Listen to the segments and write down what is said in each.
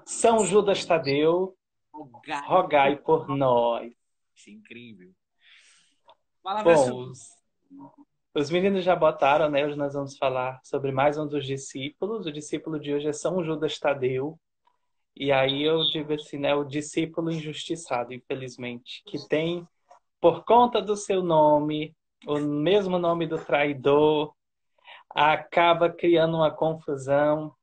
São Judas Tadeu, Rogai rogai por nós. por incrível. Palavra sua. Bom, os meninos já botaram, né? Hoje nós vamos falar sobre mais um dos discípulos. O discípulo de hoje é São Judas Tadeu. E aí eu digo assim, né? O discípulo injustiçado, infelizmente, que tem, por conta do seu nome, o mesmo nome do traidor, acaba criando uma confusão.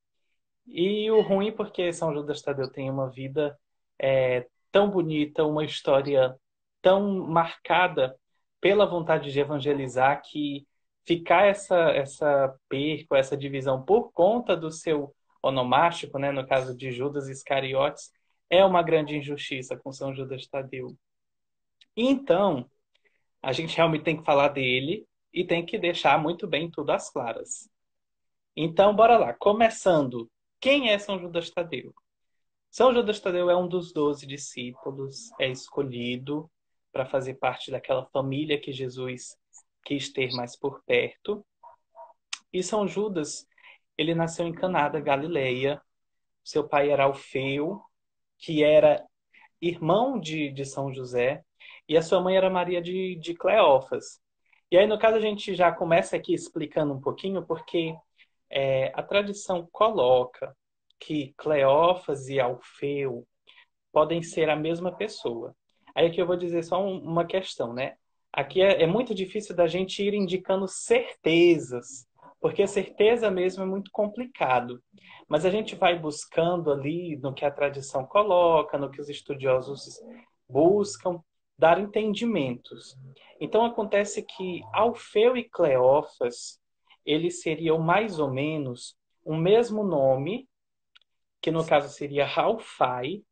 E o ruim, porque São Judas Tadeu tem uma vida tão bonita, uma história tão marcada pela vontade de evangelizar, que ficar essa perca, essa divisão por conta do seu onomástico, né, no caso de Judas Iscariotes, é uma grande injustiça com São Judas Tadeu. Então, a gente realmente tem que falar dele e tem que deixar muito bem tudo às claras. Então, bora lá. Começando, quem é São Judas Tadeu? São Judas Tadeu é um dos 12 discípulos, é escolhido para fazer parte daquela família que Jesus quis ter mais por perto. E São Judas, ele nasceu em Caná da Galileia. Seu pai era Alfeu, que era irmão de São José, e a sua mãe era Maria de Cleófas. E aí, no caso, a gente já começa aqui explicando um pouquinho, porque a tradição coloca que Cleófas e Alfeu podem ser a mesma pessoa. Aí aqui eu vou dizer só uma questão, né? Aqui é muito difícil da gente ir indicando certezas, porque a certeza mesmo é muito complicado. Mas a gente vai buscando ali no que a tradição coloca, no que os estudiosos buscam, dar entendimentos. Então acontece que Alfeu e Cleófas, eles seriam mais ou menos o mesmo nome, que no caso seria Ralfai,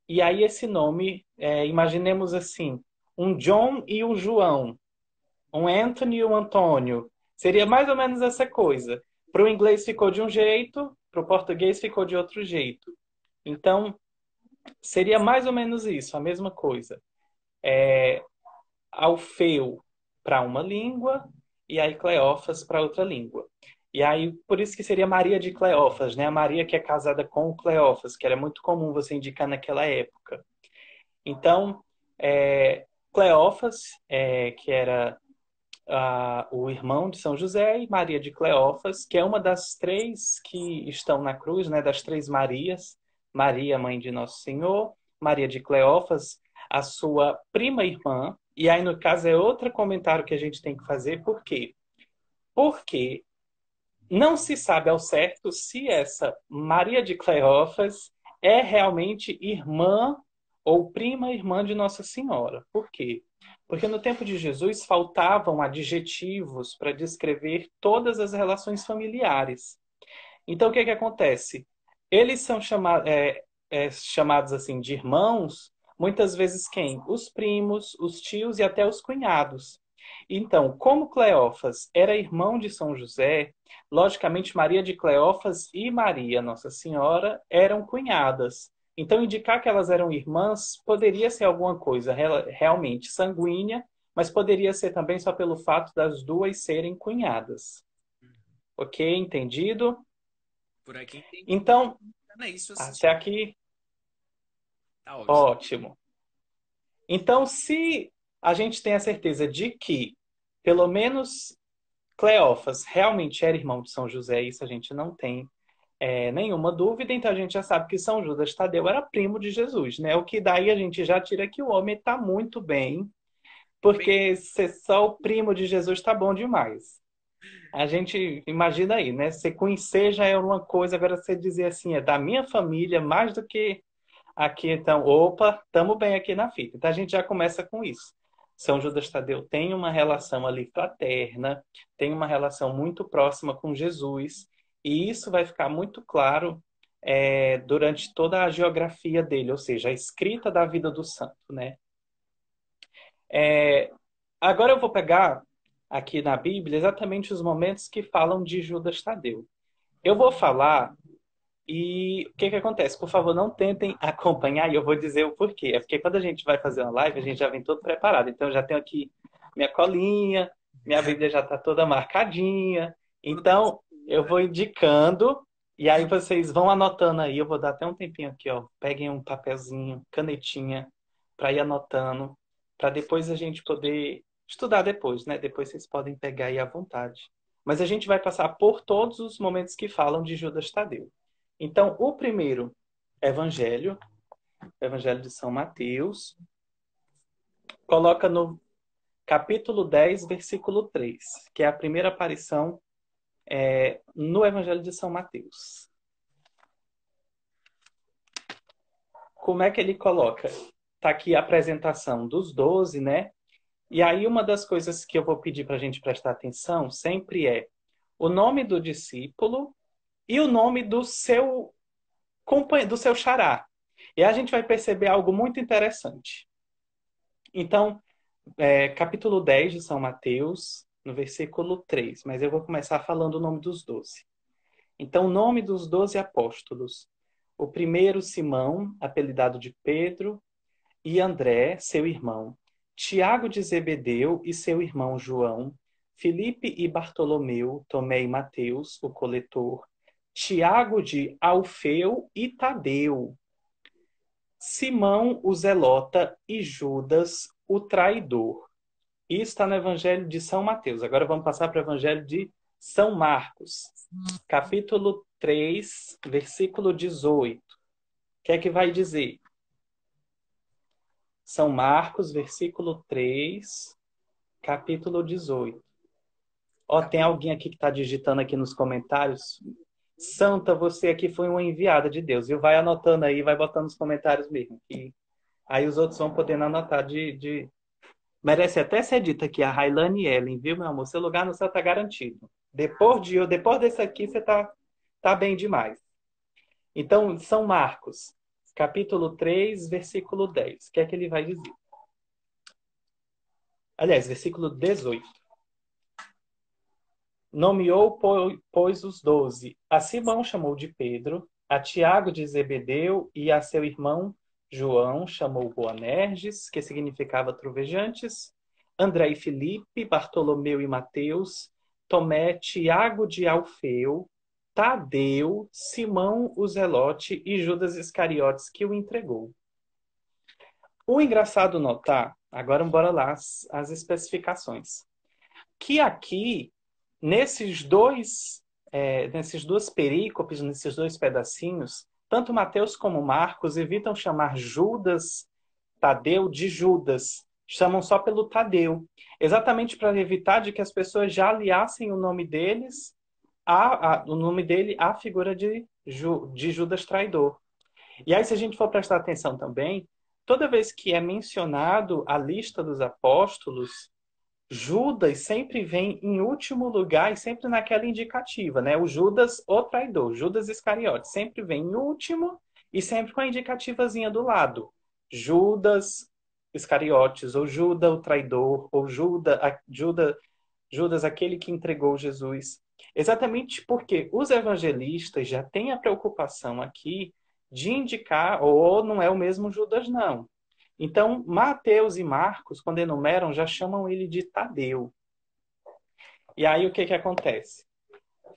e aí esse nome, imaginemos assim, um John e um João, um Anthony e um Antônio. Seria mais ou menos essa coisa. Para o inglês ficou de um jeito, para o português ficou de outro jeito. Então, seria mais ou menos isso, a mesma coisa. Alfeu para uma língua e aí Cleófas para outra língua. E aí, por isso que seria Maria de Cleófas, né? A Maria que é casada com o Cleófas, que era muito comum você indicar naquela época. Então, Cleófas, que era o irmão de São José, e Maria de Cleófas, que é uma das três que estão na cruz, né, das três Marias. Maria, mãe de Nosso Senhor, Maria de Cleófas, a sua prima irmã. E aí, no caso, é outro comentário que a gente tem que fazer. Por quê? Porque não se sabe ao certo se essa Maria de Cleófas é realmente irmã ou prima irmã de Nossa Senhora. Por quê? Porque no tempo de Jesus faltavam adjetivos para descrever todas as relações familiares. Então, o que acontece? Eles são chamados assim de irmãos, muitas vezes quem? Os primos, os tios e até os cunhados. Então, como Cleófas era irmão de São José, logicamente Maria de Cleófas e Maria, Nossa Senhora, eram cunhadas. Então, indicar que elas eram irmãs poderia ser alguma coisa realmente sanguínea, mas poderia ser também só pelo fato das duas serem cunhadas. Ok? Entendido? Por aqui entendi. Então, Não é isso assim. até aqui, Tá ótimo. ótimo. Então, se a gente tem a certeza de que, pelo menos, Cleófas realmente era irmão de São José, isso a gente não tem nenhuma dúvida, então a gente já sabe que São Judas Tadeu era primo de Jesus, né? O que daí a gente já tira que o homem está muito bem, Bem, porque ser só o primo de Jesus está bom demais. A gente imagina aí, né? Você conhecer já é uma coisa, agora você dizer assim, é da minha família, mais do que aqui, então, opa, estamos bem aqui na fita. Então a gente já começa com isso. São Judas Tadeu tem uma relação ali fraterna, tem uma relação muito próxima com Jesus, e isso vai ficar muito claro durante toda a geografia dele, ou seja, a escrita da vida do santo, né? É, agora eu vou pegar aqui na Bíblia exatamente os momentos que falam de Judas Tadeu. Eu vou falar e o que acontece? Por favor, não tentem acompanhar e eu vou dizer o porquê. É porque quando a gente vai fazer uma live, a gente já vem todo preparado. Então, eu já tenho aqui minha colinha, minha Bíblia já está toda marcadinha. tudo bem. Então, eu vou indicando E aí vocês vão anotando aí, eu vou dar até um tempinho aqui, ó. Peguem um papelzinho, canetinha, para ir anotando, para depois a gente poder estudar depois, né? Depois vocês podem pegar aí à vontade. Mas a gente vai passar por todos os momentos que falam de Judas Tadeu. Então, o primeiro evangelho, o Evangelho de São Mateus, coloca no capítulo 10, versículo 3, que é a primeira aparição no Evangelho de São Mateus. Como é que ele coloca? Está aqui a apresentação dos 12, né? E aí uma das coisas que eu vou pedir para a gente prestar atenção sempre é o nome do discípulo e o nome do seu xará. E a gente vai perceber algo muito interessante. Então, capítulo 10 de São Mateus, no versículo 3, mas eu vou começar falando o nome dos 12. Então, o nome dos 12 apóstolos. O primeiro, Simão, apelidado de Pedro, e André, seu irmão. Tiago de Zebedeu e seu irmão João. Filipe e Bartolomeu, Tomé e Mateus, o coletor. Tiago de Alfeu e Tadeu. Simão, o zelota, e Judas, o traidor. Isso está no Evangelho de São Mateus. Agora vamos passar para o Evangelho de São Marcos, capítulo 3, versículo 18. O que é que vai dizer? São Marcos, versículo 3, capítulo 18. Ó, tem alguém aqui que está digitando aqui nos comentários. Santa, você aqui foi uma enviada de Deus, viu? Vai anotando aí, vai botando nos comentários mesmo. E aí os outros vão podendo anotar Merece até ser dita aqui, a Railane Ellen, viu, meu amor? Seu lugar no céu tá garantido. Depois desse aqui, você tá bem demais. Então, São Marcos, capítulo 3, versículo 10. O que é que ele vai dizer? Aliás, versículo 18. Nomeou, pois, os 12. A Simão chamou de Pedro, a Tiago de Zebedeu e a seu irmão João chamou Boanerges, que significava trovejantes, André e Filipe, Bartolomeu e Mateus, Tomé, Tiago de Alfeu, Tadeu, Simão o Zelote e Judas Iscariotes, que o entregou. O engraçado notar, agora bora lá as especificações, que aqui nessas duas perícopes, nesses dois pedacinhos, tanto Mateus como Marcos evitam chamar Judas Tadeu de Judas, chamam só pelo Tadeu, exatamente para evitar de que as pessoas já aliassem o nome deles o nome dele à figura de Judas traidor. E aí, se a gente for prestar atenção também, toda vez que é mencionado a lista dos apóstolos, Judas sempre vem em último lugar e sempre naquela indicativa, né? O Judas, o traidor, Judas Iscariote, sempre vem em último e sempre com a indicativazinha do lado. Judas Iscariotes, ou Judas o traidor, ou Judas aquele que entregou Jesus. Exatamente porque os evangelistas já têm a preocupação aqui de indicar, ou não é o mesmo Judas, não. Então, Mateus e Marcos, quando enumeram, já chamam ele de Tadeu. E aí, o que acontece?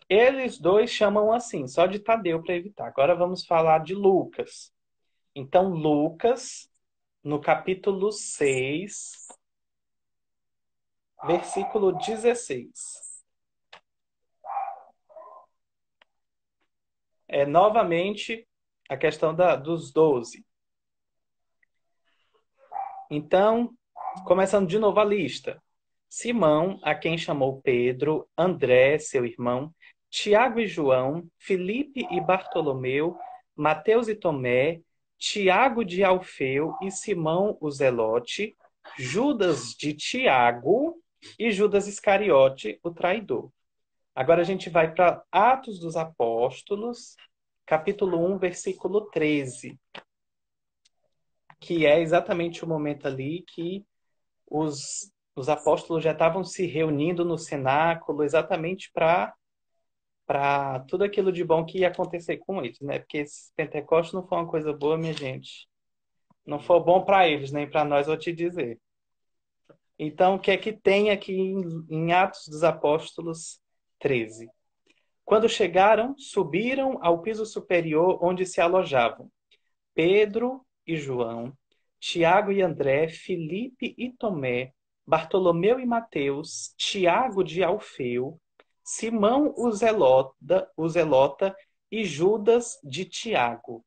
Eles dois chamam assim, só de Tadeu para evitar. Agora vamos falar de Lucas. Então, Lucas, no capítulo 6, versículo 16. É novamente a questão dos 12. Então, começando de novo a lista. Simão, a quem chamou Pedro, André, seu irmão, Tiago e João, Filipe e Bartolomeu, Mateus e Tomé, Tiago de Alfeu e Simão o Zelote, Judas de Tiago e Judas Iscariote, o traidor. Agora a gente vai para Atos dos Apóstolos, capítulo 1, versículo 13, que é exatamente o momento ali que os apóstolos já estavam se reunindo no cenáculo exatamente para tudo aquilo de bom que ia acontecer com eles, né? Porque esse Pentecostes não foi uma coisa boa, minha gente. Não foi bom para eles, nem para nós, vou te dizer. Então, o que é que tem aqui em Atos dos Apóstolos 13? Quando chegaram, subiram ao piso superior onde se alojavam Pedro e João, Tiago e André, Filipe e Tomé, Bartolomeu e Mateus, Tiago de Alfeu, Simão o Zelota e Judas de Tiago.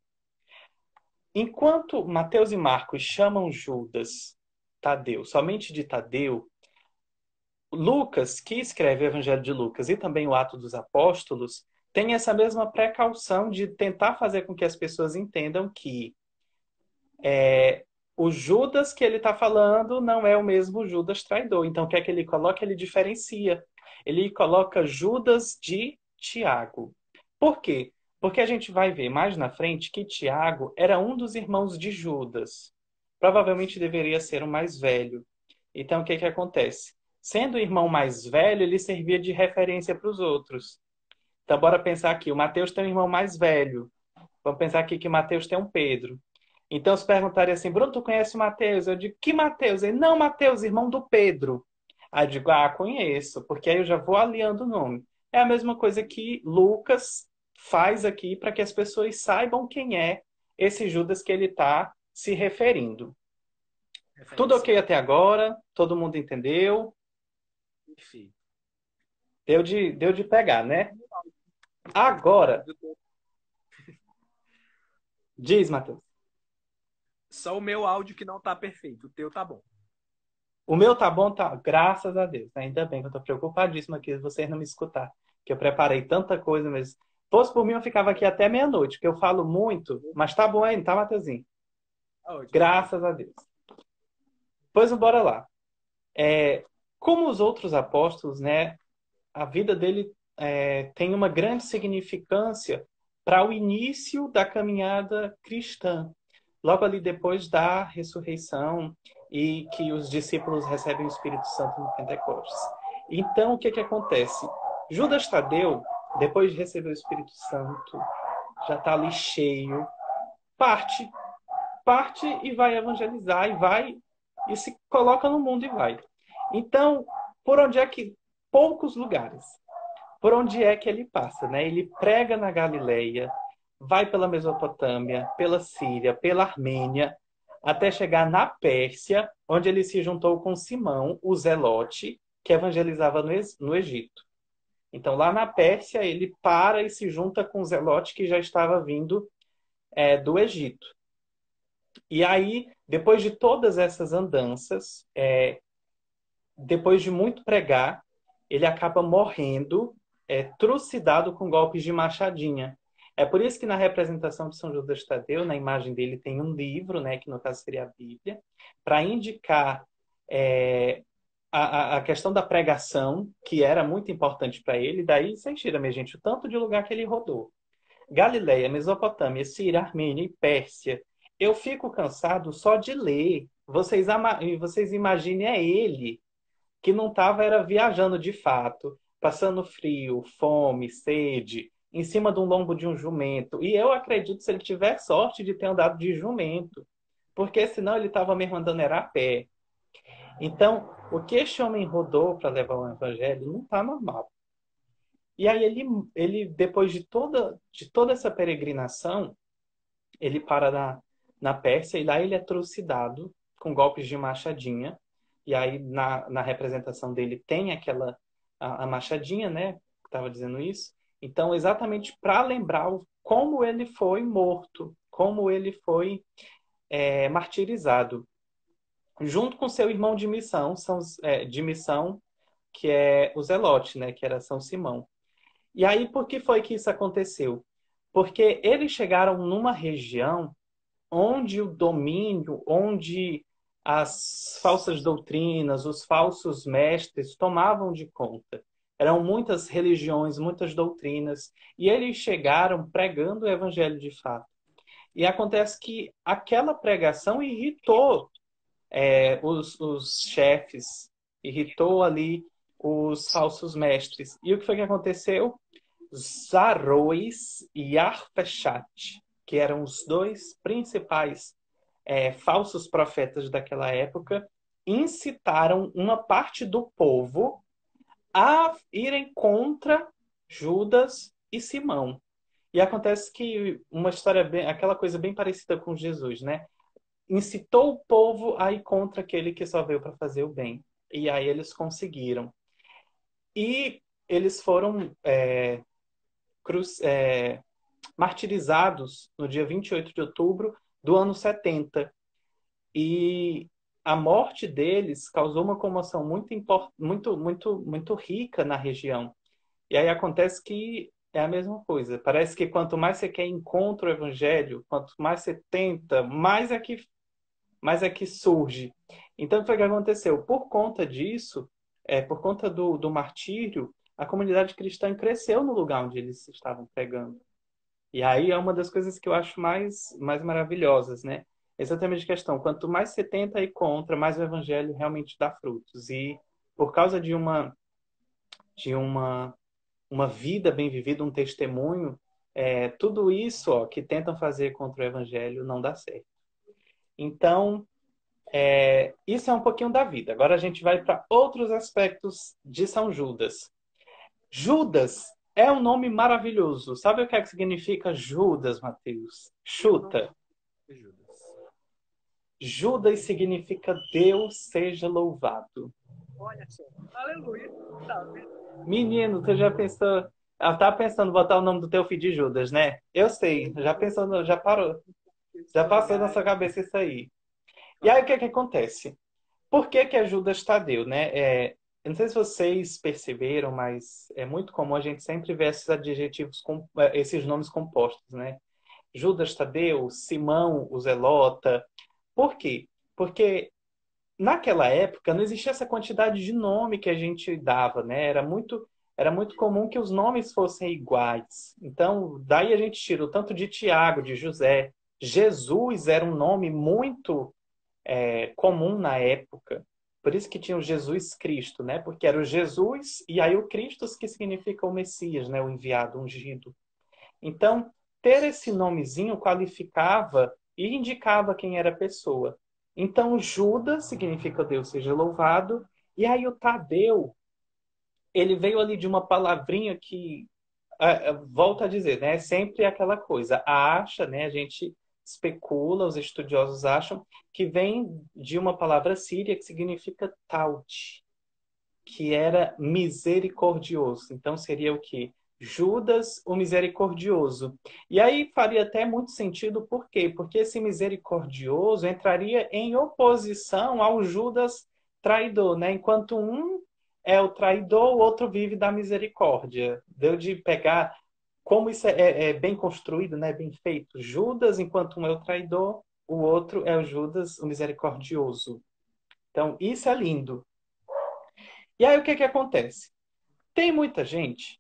Enquanto Mateus e Marcos chamam Judas, Tadeu, somente de Tadeu, Lucas, que escreve o Evangelho de Lucas e também o Ato dos Apóstolos, tem essa mesma precaução de tentar fazer com que as pessoas entendam que o Judas que ele está falando não é o mesmo Judas traidor. Então, o que é que ele coloca? Ele diferencia. Ele coloca Judas de Tiago. Por quê? Porque a gente vai ver mais na frente que Tiago era um dos irmãos de Judas. Provavelmente deveria ser o mais velho. Então, o que que acontece? Sendo o irmão mais velho, ele servia de referência para os outros. Então, bora pensar aqui. O Mateus tem um irmão mais velho. Vamos pensar aqui que Mateus tem um Pedro. Então, se perguntarem assim, Bruno, tu conhece o Mateus? Eu digo, que Mateus? Ele, não, Mateus, irmão do Pedro. Aí eu digo, conheço, porque aí eu já vou aliando o nome. É a mesma coisa que Lucas faz aqui para que as pessoas saibam quem é esse Judas que ele está se referindo. Tudo ok até agora? Todo mundo entendeu? Perfeito. Deu de pegar, né? Agora, diz, Matheus. Só o meu áudio que não tá perfeito. O teu tá bom. O meu tá bom, tá? Graças a Deus. Ainda bem que eu tô preocupadíssimo aqui, vocês não me escutar. Que eu preparei tanta coisa mesmo. Fosse por mim, eu ficava aqui até meia-noite, porque eu falo muito, mas tá bom ainda, tá, Matheusinho? Graças a Deus. Pois bora lá. Como os outros apóstolos, né? A vida dele tem uma grande significância para o início da caminhada cristã. Logo ali depois da ressurreição e que os discípulos recebem o Espírito Santo no Pentecostes. Então, o que que acontece? Judas Tadeu, depois de receber o Espírito Santo, já está ali cheio, parte e vai evangelizar e se coloca no mundo e vai. Então, por onde é que poucos lugares? Por onde é que ele passa, né? Ele prega na Galileia, vai pela Mesopotâmia, pela Síria, pela Armênia, até chegar na Pérsia, onde ele se juntou com Simão, o Zelote, que evangelizava no Egito. Então, lá na Pérsia, ele para e se junta com o Zelote, que já estava vindo do Egito. E aí, depois de todas essas andanças, depois de muito pregar, ele acaba morrendo, trucidado com golpes de machadinha. É por isso que na representação de São Judas Tadeu, na imagem dele, tem um livro, né, que no caso seria a Bíblia, para indicar a questão da pregação, que era muito importante para ele. Daí você tira, minha gente, o tanto de lugar que ele rodou. Galileia, Mesopotâmia, Síria, Armênia e Pérsia. Eu fico cansado só de ler. Vocês imaginem, ele que não estava era viajando de fato, passando frio, fome, sede, em cima de um lombo de um jumento. E eu acredito se ele tiver sorte de ter andado de jumento, porque senão ele estava mesmo andando era a pé. Então, o que este homem rodou para levar o evangelho não está normal. E aí ele depois de toda essa peregrinação, ele para na Pérsia e lá ele é trucidado com golpes de machadinha. E aí na representação dele tem a machadinha, né? Que estava dizendo isso. Então, exatamente para lembrar como ele foi morto, como ele foi martirizado, junto com seu irmão de missão, que é o Zelote, né? Que era São Simão. E aí, por que foi que isso aconteceu? Porque eles chegaram numa região onde o domínio, onde as falsas doutrinas, os falsos mestres tomavam de conta. Eram muitas religiões, muitas doutrinas, e eles chegaram pregando o evangelho de fato. E acontece que aquela pregação irritou os chefes, irritou ali os falsos mestres. E o que foi que aconteceu? Zarroes e Arpachat, que eram os dois principais falsos profetas daquela época, incitaram uma parte do povo a irem contra Judas e Simão. E acontece que uma história bem, aquela coisa bem parecida com Jesus, né? Incitou o povo a ir contra aquele que só veio para fazer o bem. E aí eles conseguiram. E eles foram cruz, martirizados no dia 28 de outubro do ano 70. E a morte deles causou uma comoção muito rica na região. E aí acontece que é a mesma coisa. Parece que quanto mais você quer encontrar o evangelho, quanto mais você tenta, mais é que surge. Então, o que foi que aconteceu? Por conta disso, por conta do martírio, a comunidade cristã cresceu no lugar onde eles estavam pregando. E aí é uma das coisas que eu acho mais maravilhosas, né? Exatamente a questão. Quanto mais você tenta ir contra, mais o evangelho realmente dá frutos. E por causa de uma vida bem vivida, um testemunho, tudo isso que tentam fazer contra o evangelho não dá certo. Então, isso é um pouquinho da vida. Agora a gente vai para outros aspectos de São Judas. Judas é um nome maravilhoso. Sabe o que é que significa Judas, Mateus? Chuta. Judas. Judas significa Deus seja louvado. Olha só. Aleluia. Tá vendo? Menino, tu já pensou... Ela tá pensando em botar o nome do teu filho de Judas, né? Eu sei. Já pensou, já parou. Já passou na sua cabeça isso aí. E aí o que é que acontece? Por que que é Judas Tadeu, né? Eu não sei se vocês perceberam, mas é muito comum a gente sempre ver esses adjetivos, esses nomes compostos, né? Judas Tadeu, Simão, o Zelota. Por quê? Porque naquela época não existia essa quantidade de nome que a gente dava, né? Era muito comum que os nomes fossem iguais. Então, daí a gente tira o tanto de Tiago, de José. Jesus era um nome muito comum na época. Por isso que tinha o Jesus Cristo, né? Porque era o Jesus e aí o Cristo que significa o Messias, né? O enviado, ungido. Então, ter esse nomezinho qualificava e indicava quem era a pessoa. Então, Judas significa Deus seja louvado. E aí o Tadeu, ele veio ali de uma palavrinha que, volto a dizer, né? É sempre aquela coisa. Acha, né? A gente especula, os estudiosos acham, que vem de uma palavra síria que significa taut, que era misericordioso. Então seria o quê? Judas, o misericordioso. E aí faria até muito sentido, por quê? Porque esse misericordioso entraria em oposição ao Judas traidor, né? Enquanto um é o traidor, o outro vive da misericórdia. Deu de pegar como isso é bem construído, né? Bem feito. Judas, enquanto um é o traidor, o outro é o Judas, o misericordioso. Então, isso é lindo. E aí, o que que acontece? Tem muita gente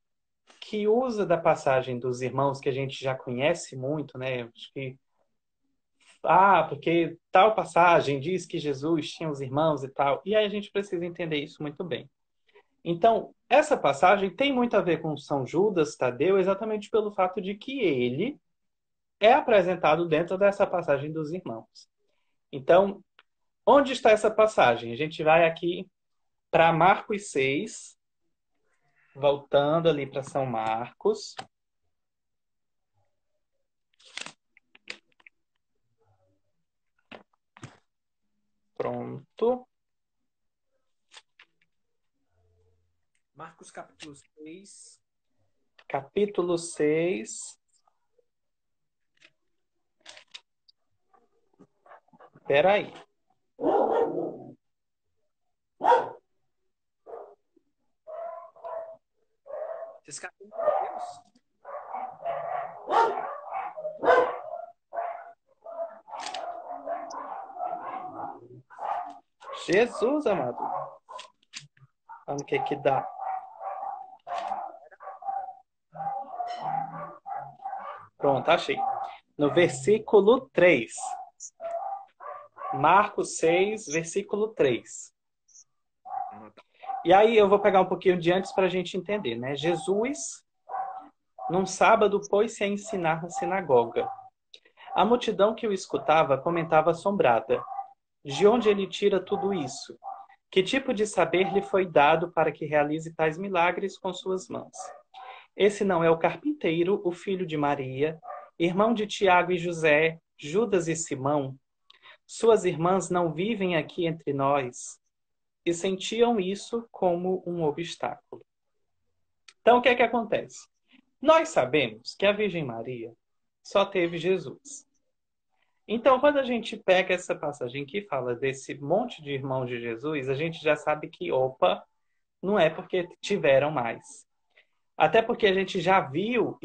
que usa da passagem dos irmãos que a gente já conhece muito, né? Acho que, porque tal passagem diz que Jesus tinha os irmãos e tal. E aí a gente precisa entender isso muito bem. Então, essa passagem tem muito a ver com São Judas Tadeu, exatamente pelo fato de que ele é apresentado dentro dessa passagem dos irmãos. Então, onde está essa passagem? A gente vai aqui para Marcos 6, voltando ali para São Marcos. Pronto. Marcos capítulo 6. Capítulo 6. Peraí. Vocês capítulo de Deus? Jesus, amado. Olha o que que dá. Pronto, achei. No versículo 3. Marcos 6, versículo 3. E aí eu vou pegar um pouquinho de antes para a gente entender, né? Jesus, num sábado, pôs-se a ensinar na sinagoga. A multidão que o escutava comentava assombrada: de onde ele tira tudo isso? Que tipo de saber lhe foi dado para que realize tais milagres com suas mãos? Esse não é o carpinteiro, o filho de Maria, irmão de Tiago e José, Judas e Simão? Suas irmãs não vivem aqui entre nós? E sentiam isso como um obstáculo. Então, o que é que acontece? Nós sabemos que a Virgem Maria só teve Jesus. Então, quando a gente pega essa passagem que fala desse monte de irmãos de Jesus, a gente já sabe que, opa, não é porque tiveram mais. Até porque a gente já viu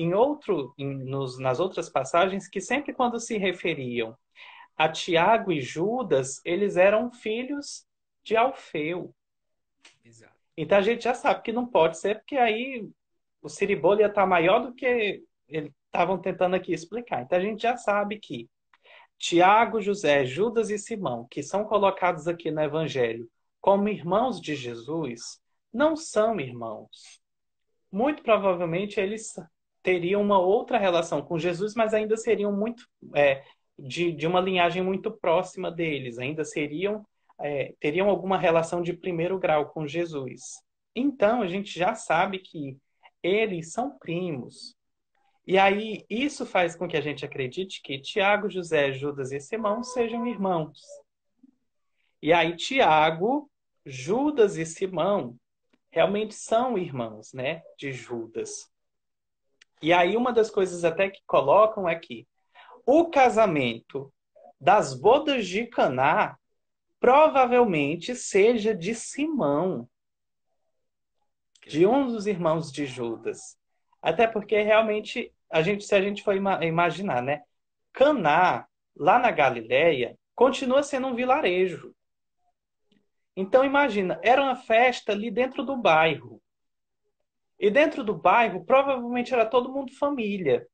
nas outras passagens que sempre quando se referiam a Tiago e Judas, eles eram filhos de Alfeu. Exato. Então a gente já sabe que não pode ser, porque aí o Ciribolo ia estar maior do que eles estavam tentando aqui explicar. Então a gente já sabe que Tiago, José, Judas e Simão, que são colocados aqui no Evangelho como irmãos de Jesus, não são irmãos. Muito provavelmente eles teriam uma outra relação com Jesus, mas ainda seriam muito de uma linhagem muito próxima deles, ainda teriam alguma relação de primeiro grau com Jesus. Então a gente já sabe que eles são primos. E aí isso faz com que a gente acredite que Tiago, José, Judas e Simão sejam irmãos. E aí Tiago, Judas e Simão realmente são irmãos, né, de Judas. E aí uma das coisas até que colocam é que o casamento das bodas de Caná provavelmente seja de Simão, de um dos irmãos de Judas. Até porque realmente se a gente for imaginar, né, Caná, lá na Galileia, continua sendo um vilarejo. Então imagina, era uma festa ali dentro do bairro. E dentro do bairro, provavelmente era todo mundo família.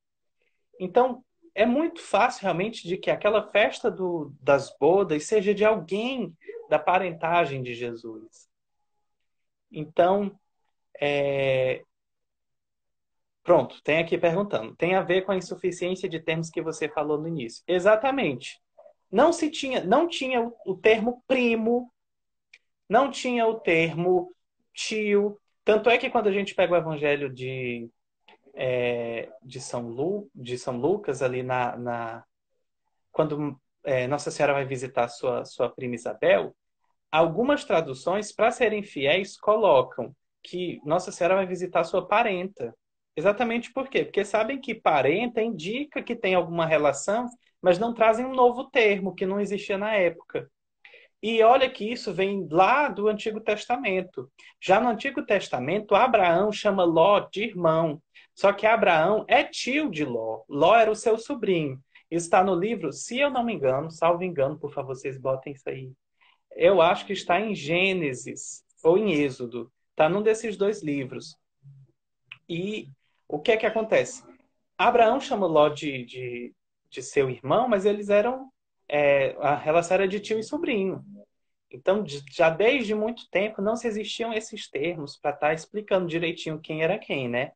Então, é muito fácil realmente de que aquela festa das bodas seja de alguém da parentagem de Jesus. Então, pronto, tem aqui perguntando. Tem a ver com a insuficiência de termos que você falou no início. Exatamente. Não tinha o termo primo, não tinha o termo tio. Tanto é que quando a gente pega o evangelho de São Lucas, ali quando Nossa Senhora vai visitar sua prima Isabel, algumas traduções, para serem fiéis, colocam que Nossa Senhora vai visitar sua parenta. Exatamente por quê? Porque sabem que parenta indica que tem alguma relação, mas não trazem um novo termo que não existia na época. E olha que isso vem lá do Antigo Testamento. Já no Antigo Testamento, Abraão chama Ló de irmão. Só que Abraão é tio de Ló. Ló era o seu sobrinho. Isso está no livro, se eu não me engano, salvo engano, por favor, vocês botem isso aí. Eu acho que está em Gênesis ou em Êxodo. Está num desses dois livros. E o que é que acontece? Abraão chama Ló de seu irmão, mas eles eram. A relação era de tio e sobrinho. Então, já desde muito tempo, não se existiam esses termos para estar explicando direitinho quem era quem, né?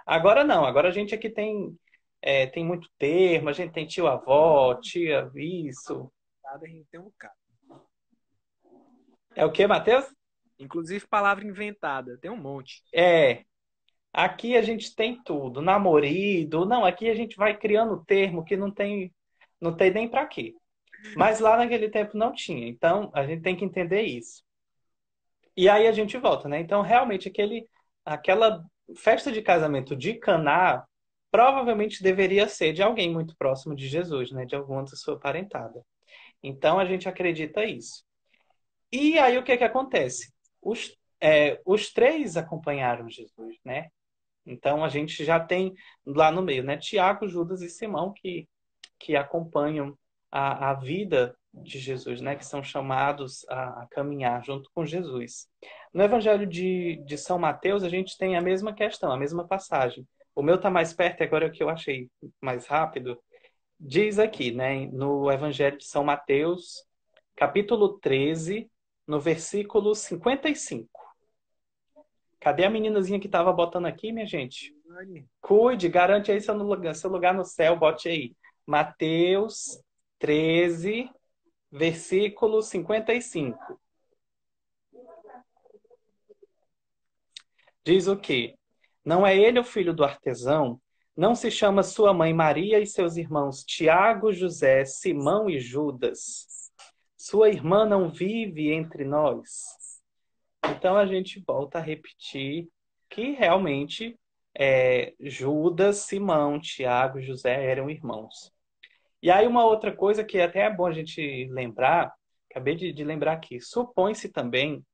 Agora não, agora a gente aqui tem muito termo, a gente tem tio-avó, tia isso. A gente tem um bocado. É o que, Matheus? Inclusive palavra inventada, tem um monte. Aqui a gente tem tudo, namorido, não, aqui a gente vai criando termo que não tem nem para quê. Mas lá naquele tempo não tinha, então a gente tem que entender isso. E aí a gente volta, né? Então, realmente, aquela festa de casamento de Caná provavelmente deveria ser de alguém muito próximo de Jesus, né? De alguma da sua parentada. Então, a gente acredita isso. E aí, o que que acontece? Os três acompanharam Jesus, né? Então, a gente já tem lá no meio, né? Tiago, Judas e Simão que acompanham a vida de Jesus, né? Que são chamados a caminhar junto com Jesus. No Evangelho de São Mateus, a gente tem a mesma questão, a mesma passagem. O meu está mais perto, agora é o que eu achei mais rápido. Diz aqui, né? No Evangelho de São Mateus, capítulo 13, no versículo 55. Cadê a meninazinha que estava botando aqui, minha gente? Cuide, garante aí seu lugar no céu, bote aí. Mateus 13, versículo 55. Diz o quê? Não é ele o filho do artesão? Não se chama sua mãe Maria e seus irmãos Tiago, José, Simão e Judas? Sua irmã não vive entre nós? Então a gente volta a repetir que realmente Judas, Simão, Tiago e José eram irmãos. E aí uma outra coisa que até é bom a gente lembrar, acabei de lembrar aqui, supõe-se também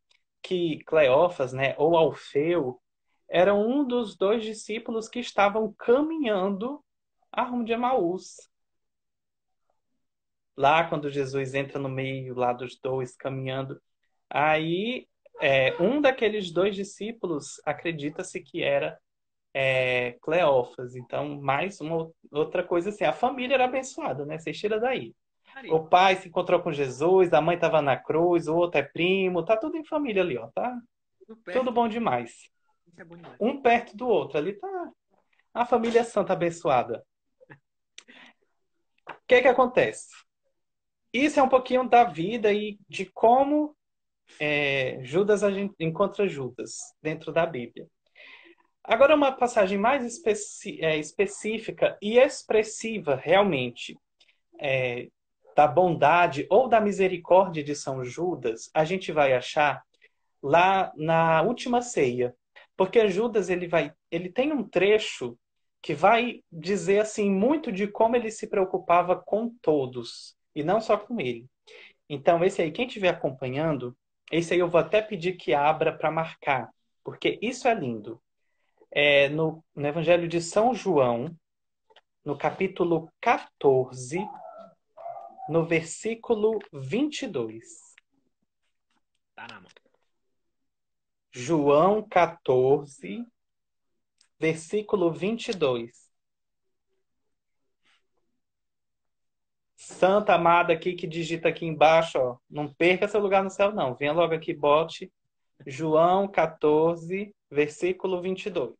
que Cleófas, né, ou Alfeu, eram um dos dois discípulos que estavam caminhando a rumo de Emaús. Lá quando Jesus entra no meio lá dos dois caminhando, aí um daqueles dois discípulos acredita-se que era Cleófas. Então, mais uma outra coisa assim, a família era abençoada, né? Você tira daí. Maria, O pai se encontrou com Jesus, a mãe estava na cruz, o outro é primo, tá tudo em família ali, ó, tá? tudo Tudo perto. bom demais. Isso é bom demais. Um perto do outro, ali tá a família santa abençoada. O que que acontece? Isso é um pouquinho da vida e de como Judas, a gente encontra Judas dentro da Bíblia. Agora, uma passagem mais específica e expressiva, realmente, da bondade ou da misericórdia de São Judas, a gente vai achar lá na última ceia. Porque Judas, ele tem um trecho que vai dizer assim muito de como ele se preocupava com todos e não só com ele. Então, esse aí, quem estiver acompanhando, esse aí eu vou até pedir que abra para marcar, porque isso é lindo. No Evangelho de São João, no capítulo 14, no versículo 22. Tá na mão. João 14, versículo 22. Santa amada aqui que digita aqui embaixo, ó, não perca seu lugar no céu, não. Venha logo aqui, bote João 14, versículo 22.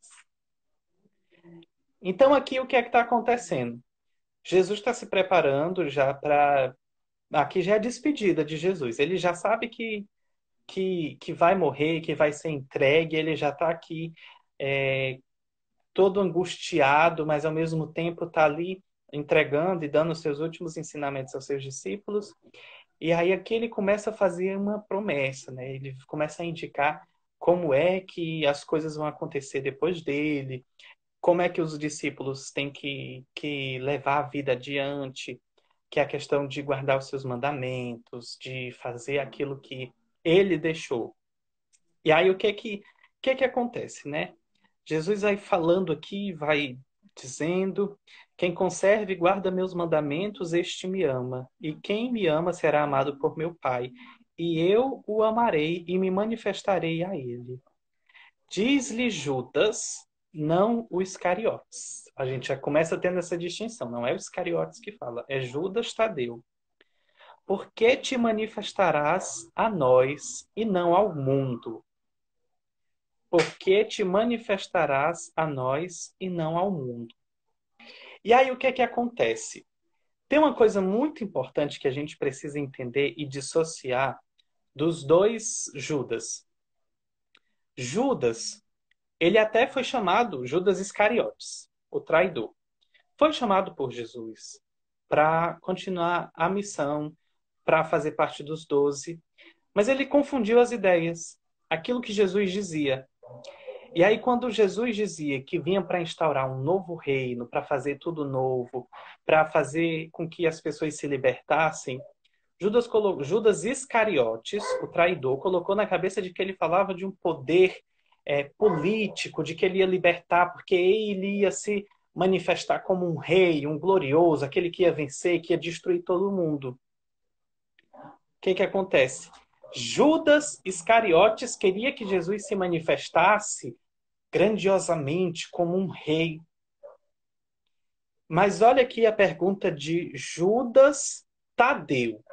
Então, aqui o que é que está acontecendo? Jesus está se preparando já para. Aqui já é a despedida de Jesus. Ele já sabe que vai morrer, que vai ser entregue, ele já está aqui todo angustiado, mas ao mesmo tempo está ali entregando e dando os seus últimos ensinamentos aos seus discípulos. E aí aqui ele começa a fazer uma promessa, né? Ele começa a indicar como é que as coisas vão acontecer depois dele, como é que os discípulos têm que levar a vida adiante, que é a questão de guardar os seus mandamentos, de fazer aquilo que ele deixou. E aí o que que acontece, né? Jesus vai falando aqui, vai dizendo: quem conserva e guarda meus mandamentos, este me ama. E quem me ama será amado por meu Pai. E eu o amarei e me manifestarei a ele. Diz-lhe Judas, não o Iscariotes. A gente já começa tendo essa distinção. Não é o Iscariotes que fala, é Judas Tadeu. Por que te manifestarás a nós e não ao mundo? Porque te manifestarás a nós e não ao mundo. E aí o que é que acontece? Tem uma coisa muito importante que a gente precisa entender e dissociar dos dois Judas. Judas, ele até foi chamado Judas Iscariotes, o traidor. Foi chamado por Jesus para continuar a missão, para fazer parte dos 12, mas ele confundiu as ideias, aquilo que Jesus dizia. E aí, quando Jesus dizia que vinha para instaurar um novo reino, para fazer tudo novo, para fazer com que as pessoas se libertassem, Judas Iscariotes, o traidor, colocou na cabeça de que ele falava de um poder político, de que ele ia libertar, porque ele ia se manifestar como um rei, um glorioso, aquele que ia vencer, que ia destruir todo mundo. O que que acontece? Judas Iscariotes queria que Jesus se manifestasse grandiosamente como um rei. Mas olha aqui a pergunta de Judas Tadeu.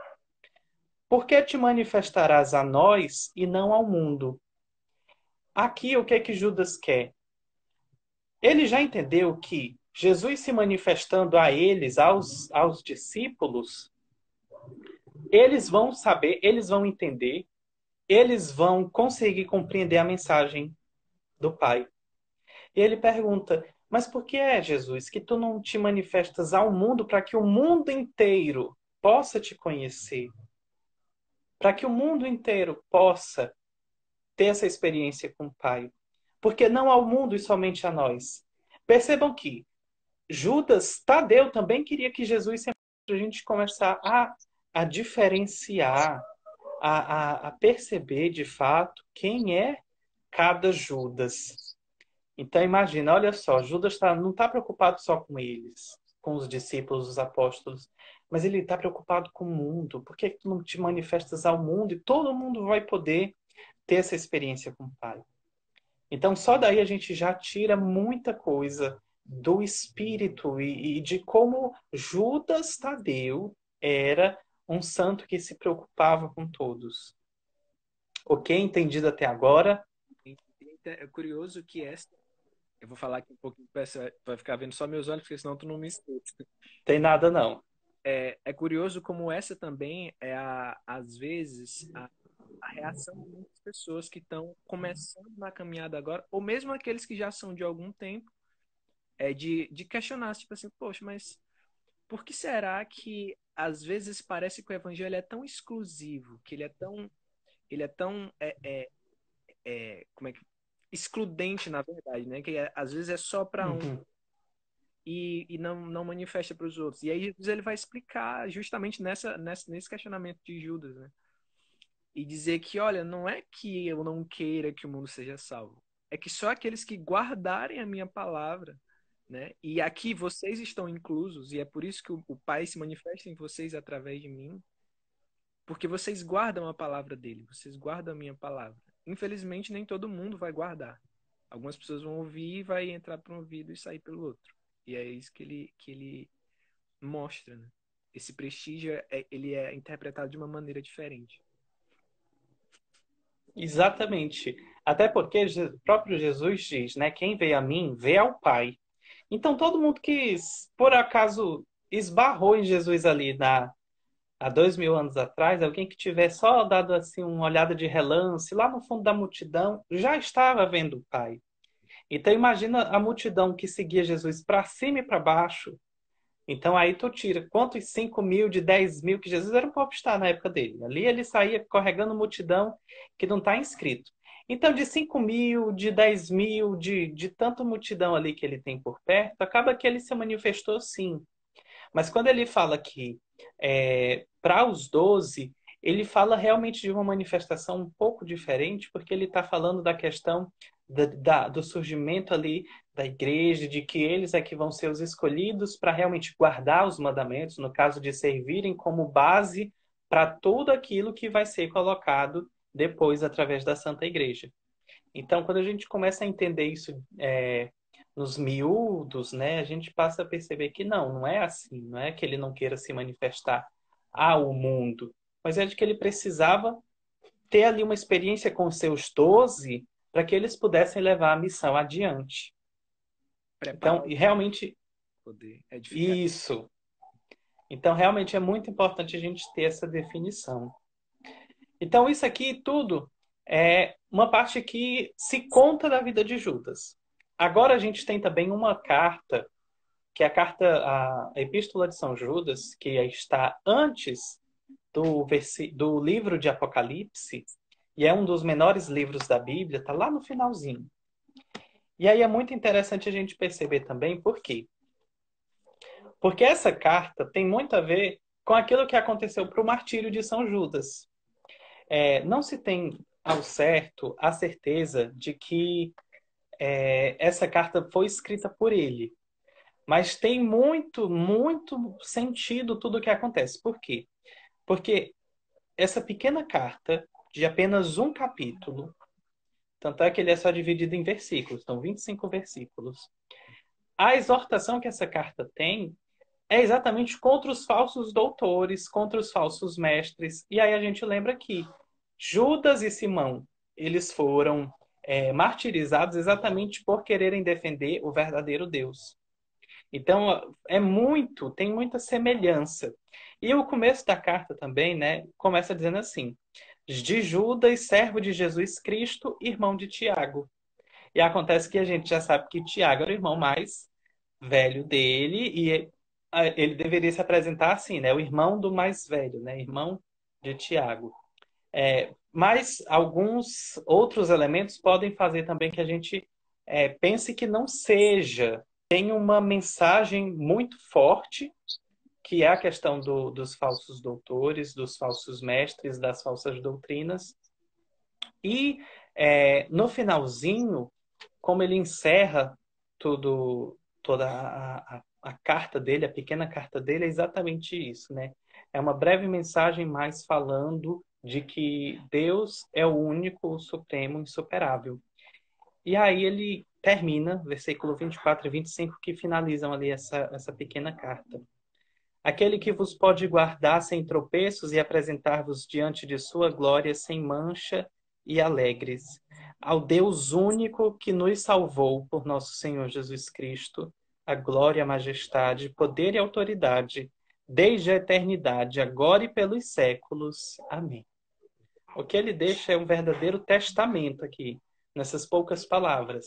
Por que te manifestarás a nós e não ao mundo? Aqui o que é que Judas quer? Ele já entendeu que Jesus se manifestando a eles, aos discípulos, eles vão saber, eles vão entender, eles vão conseguir compreender a mensagem do Pai. E ele pergunta, mas por que é, Jesus, que tu não te manifestas ao mundo para que o mundo inteiro possa te conhecer? Para que o mundo inteiro possa ter essa experiência com o Pai? Porque não ao mundo e somente a nós. Percebam que Judas Tadeu também queria que Jesus sempre a gente começar a diferenciar, a perceber de fato quem é cada Judas. Então imagina, olha só, Judas não está preocupado só com eles, com os discípulos, os apóstolos, mas ele está preocupado com o mundo. Por que tu não te manifestas ao mundo e todo mundo vai poder ter essa experiência com o Pai? Então só daí a gente já tira muita coisa do espírito e de como Judas Tadeu era um santo que se preocupava com todos. Ok? Entendido até agora? É curioso que essa. Eu vou falar aqui um pouquinho, vai ficar vendo só meus olhos, porque senão tu não me escuta. Tem nada não. É curioso como essa também às vezes, a reação de muitas pessoas que estão começando na caminhada agora, ou mesmo aqueles que já são de algum tempo, de questionar, tipo assim, poxa, mas por que será que às vezes parece que o evangelho é tão exclusivo, que ele é tão, como é que, excludente, na verdade, né? Que às vezes é só para um Uhum. e não manifesta para os outros. E aí Jesus ele vai explicar justamente nesse questionamento de Judas, né? E dizer que, olha, não é que eu não queira que o mundo seja salvo, é que só aqueles que guardarem a minha palavra, né? E aqui vocês estão inclusos, e é por isso que o Pai se manifesta em vocês através de mim, porque vocês guardam a palavra dele, vocês guardam a minha palavra. Infelizmente, nem todo mundo vai guardar. Algumas pessoas vão ouvir e vai entrar por um ouvido e sair pelo outro. E é isso que ele mostra, né? Esse prestígio, ele é interpretado de uma maneira diferente. Exatamente. Até porque o próprio Jesus diz, né? Quem vê a mim, vê ao Pai. Então todo mundo que por acaso esbarrou em Jesus ali há 2000 anos atrás, alguém que tiver só dado assim uma olhada de relance lá no fundo da multidão, já estava vendo o Pai. Então imagina a multidão que seguia Jesus para cima e para baixo. Então aí tu tira quantos 5.000 de 10.000 que Jesus era um popstar na época dele. Ali ele saía carregando multidão que não está inscrito. Então de 5.000, de 10.000, de tanta multidão ali que ele tem por perto, acaba que ele se manifestou sim. Mas quando ele fala que para os 12, ele fala realmente de uma manifestação um pouco diferente, porque ele está falando da questão do surgimento ali da igreja, de que eles é que vão ser os escolhidos para realmente guardar os mandamentos, no caso de servirem como base para tudo aquilo que vai ser colocado depois através da Santa Igreja. Então, quando a gente começa a entender isso nos miúdos, né, a gente passa a perceber que não é assim, não é que ele não queira se manifestar ao mundo, mas é de que ele precisava ter ali uma experiência com os seus 12 para que eles pudessem levar a missão adiante. Então, Preparar e o realmente poder edificar. isso. Então, realmente é muito importante a gente ter essa definição. Então, isso aqui tudo é uma parte que se conta da vida de Judas. Agora a gente tem também uma carta, que é a Epístola de São Judas, que está antes do livro de Apocalipse, e é um dos menores livros da Bíblia, está lá no finalzinho. E aí é muito interessante a gente perceber também por quê. Porque essa carta tem muito a ver com aquilo que aconteceu para o martírio de São Judas. Não se tem ao certo a certeza de que essa carta foi escrita por ele. Mas tem muito, muito sentido tudo o que acontece. Por quê? Porque essa pequena carta, de apenas um capítulo, tanto é que ele é só dividido em versículos, são 25 versículos. A exortação que essa carta tem é exatamente contra os falsos doutores, contra os falsos mestres. E aí a gente lembra que Judas e Simão, eles foram martirizados exatamente por quererem defender o verdadeiro Deus. Então, tem muita semelhança. E o começo da carta também, né, começa dizendo assim: de Judas, servo de Jesus Cristo, irmão de Tiago. E acontece que a gente já sabe que Tiago era o irmão mais velho dele e ele deveria se apresentar assim, né? O irmão do mais velho, né? Irmão de Tiago. Mas alguns outros elementos podem fazer também que a gente pense que não seja. Tem uma mensagem muito forte, que é a questão dos falsos doutores, dos falsos mestres, das falsas doutrinas. E no finalzinho, como ele encerra toda a carta dele, a pequena carta dele, é exatamente isso, né? É uma breve mensagem mais falando de que Deus é o único, o supremo, insuperável. E aí ele termina, versículo 24 e 25, que finalizam ali essa pequena carta. Aquele que vos pode guardar sem tropeços e apresentar-vos diante de sua glória sem mancha e alegres. Ao Deus único que nos salvou por nosso Senhor Jesus Cristo, a glória, a majestade, poder e autoridade, desde a eternidade, agora e pelos séculos. Amém. O que ele deixa é um verdadeiro testamento aqui, nessas poucas palavras.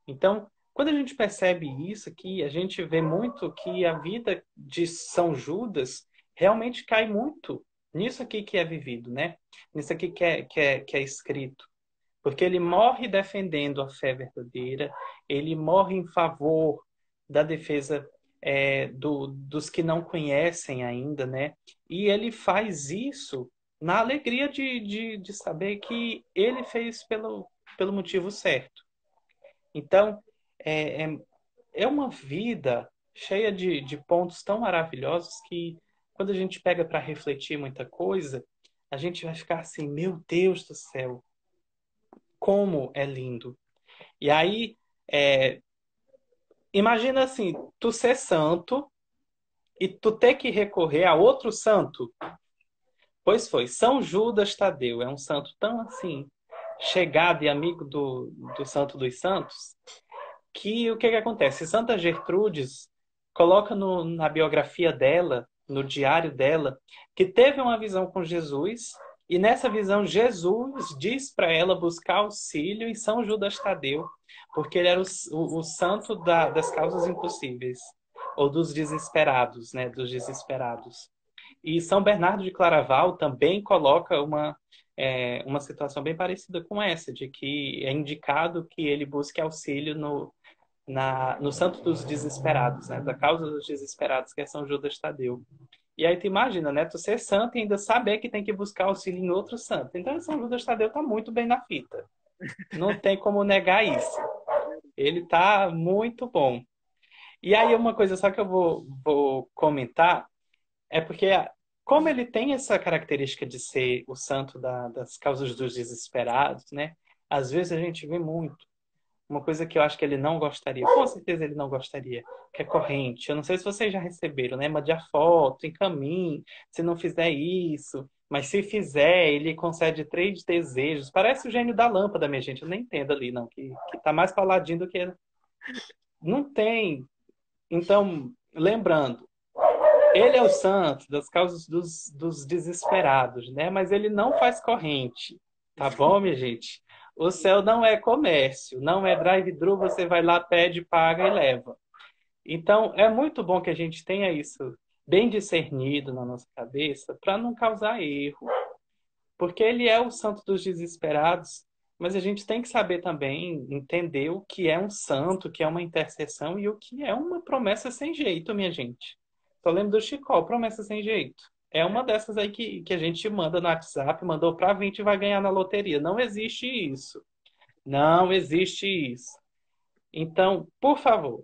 Então, quando a gente percebe isso aqui, a gente vê muito que a vida de São Judas realmente cai muito nisso aqui que é vivido, né? Nisso aqui que é escrito. Porque ele morre defendendo a fé verdadeira, ele morre em favor da defesa dos que não conhecem ainda, né? E ele faz isso na alegria de saber que ele fez pelo motivo certo. Então, é, é, é uma vida cheia de pontos tão maravilhosos que, quando a gente pega para refletir muita coisa, a gente vai ficar assim: meu Deus do céu, como é lindo. E aí, é, imagina assim, tu ser santo e tu ter que recorrer a outro santo. Pois foi, São Judas Tadeu é um santo tão assim, chegado e amigo do Santo dos Santos, que o que acontece? Santa Gertrudes coloca na biografia dela, no diário dela, que teve uma visão com Jesus, e nessa visão Jesus diz para ela buscar auxílio em São Judas Tadeu, porque ele era o santo das causas impossíveis, ou dos desesperados, né? Dos desesperados. E São Bernardo de Claraval também coloca uma situação bem parecida com essa, de que é indicado que ele busque auxílio no Santo dos Desesperados, né? Da causa dos desesperados, que é São Judas Tadeu. E aí tu imagina, né? Tu ser santo e ainda saber que tem que buscar auxílio em outro santo. Então São Judas Tadeu tá muito bem na fita. Não tem como negar isso. Ele tá muito bom. E aí uma coisa só que eu vou comentar é porque, como ele tem essa característica de ser o santo das causas dos desesperados, né? Às vezes a gente vê muito. Uma coisa que eu acho que ele não gostaria, com certeza ele não gostaria, que é corrente. Eu não sei se vocês já receberam, né? Mande a foto, encaminhe, se não fizer isso. Mas se fizer, ele concede 3 desejos. Parece o gênio da lâmpada, minha gente. Eu nem entendo ali, não. Que tá mais paladinho do que... Não tem. Então, lembrando, ele é o santo das causas dos desesperados, né? Mas ele não faz corrente, tá bom, minha gente? O céu não é comércio, não é drive-thru, você vai lá, pede, paga e leva. Então, é muito bom que a gente tenha isso bem discernido na nossa cabeça para não causar erro. Porque ele é o santo dos desesperados, mas a gente tem que saber também entender o que é um santo, o que é uma intercessão e o que é uma promessa sem jeito, minha gente. Só lembro do Chicó, promessa sem jeito. É uma dessas aí que a gente manda no WhatsApp, mandou para 20 e vai ganhar na loteria. Não existe isso. Não existe isso. Então, por favor,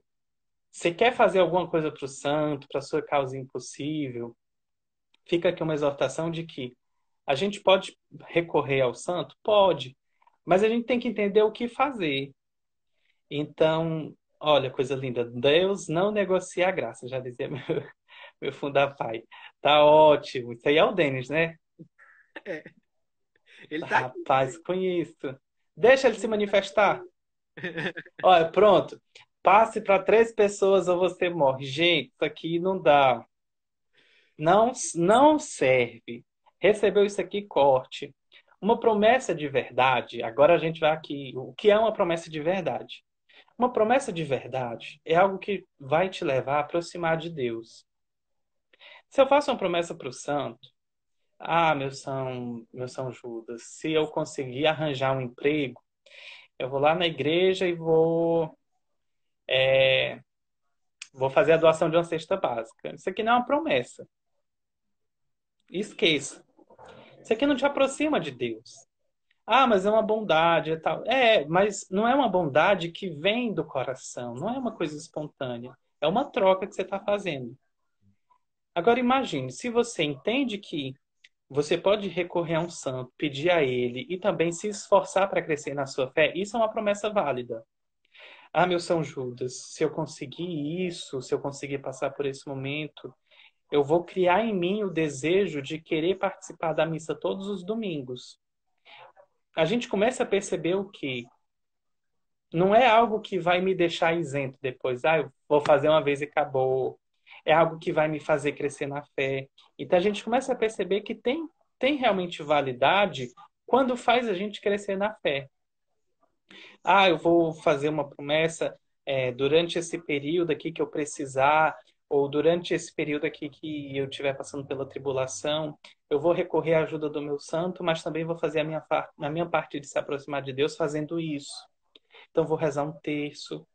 se quer fazer alguma coisa para o santo, para sua causa impossível, fica aqui uma exortação de que a gente pode recorrer ao santo? Pode. Mas a gente tem que entender o que fazer. Então, olha, coisa linda. Deus não negocia a graça, já dizia meu fundar pai. Tá ótimo. Isso aí é o Denis, né? É. Ele tá aqui. Rapaz, conheço. Deixa ele se manifestar. Olha, pronto. Passe para 3 pessoas ou você morre. Gente, isso aqui não dá. Não, não serve. Recebeu isso aqui, corte. Uma promessa de verdade, agora a gente vai aqui, o que é uma promessa de verdade? Uma promessa de verdade é algo que vai te levar a aproximar de Deus. Se eu faço uma promessa para o santo, meu São Judas, se eu conseguir arranjar um emprego, eu vou lá na igreja e vou fazer a doação de uma cesta básica. Isso aqui não é uma promessa. Esqueça. Isso aqui não te aproxima de Deus. Mas é uma bondade e tal. Mas não é uma bondade que vem do coração, não é uma coisa espontânea. É uma troca que você está fazendo. Agora imagine, se você entende que você pode recorrer a um santo, pedir a ele e também se esforçar para crescer na sua fé, isso é uma promessa válida. Meu São Judas, se eu conseguir isso, se eu conseguir passar por esse momento, eu vou criar em mim o desejo de querer participar da missa todos os domingos. A gente começa a perceber o que não é algo que vai me deixar isento depois. Eu vou fazer uma vez e acabou. É algo que vai me fazer crescer na fé. Então a gente começa a perceber que tem realmente validade quando faz a gente crescer na fé. Eu vou fazer uma promessa durante esse período aqui que eu precisar, ou durante esse período aqui que eu estiver passando pela tribulação, eu vou recorrer à ajuda do meu santo, mas também vou fazer a minha parte de se aproximar de Deus fazendo isso. Então, vou rezar um terço.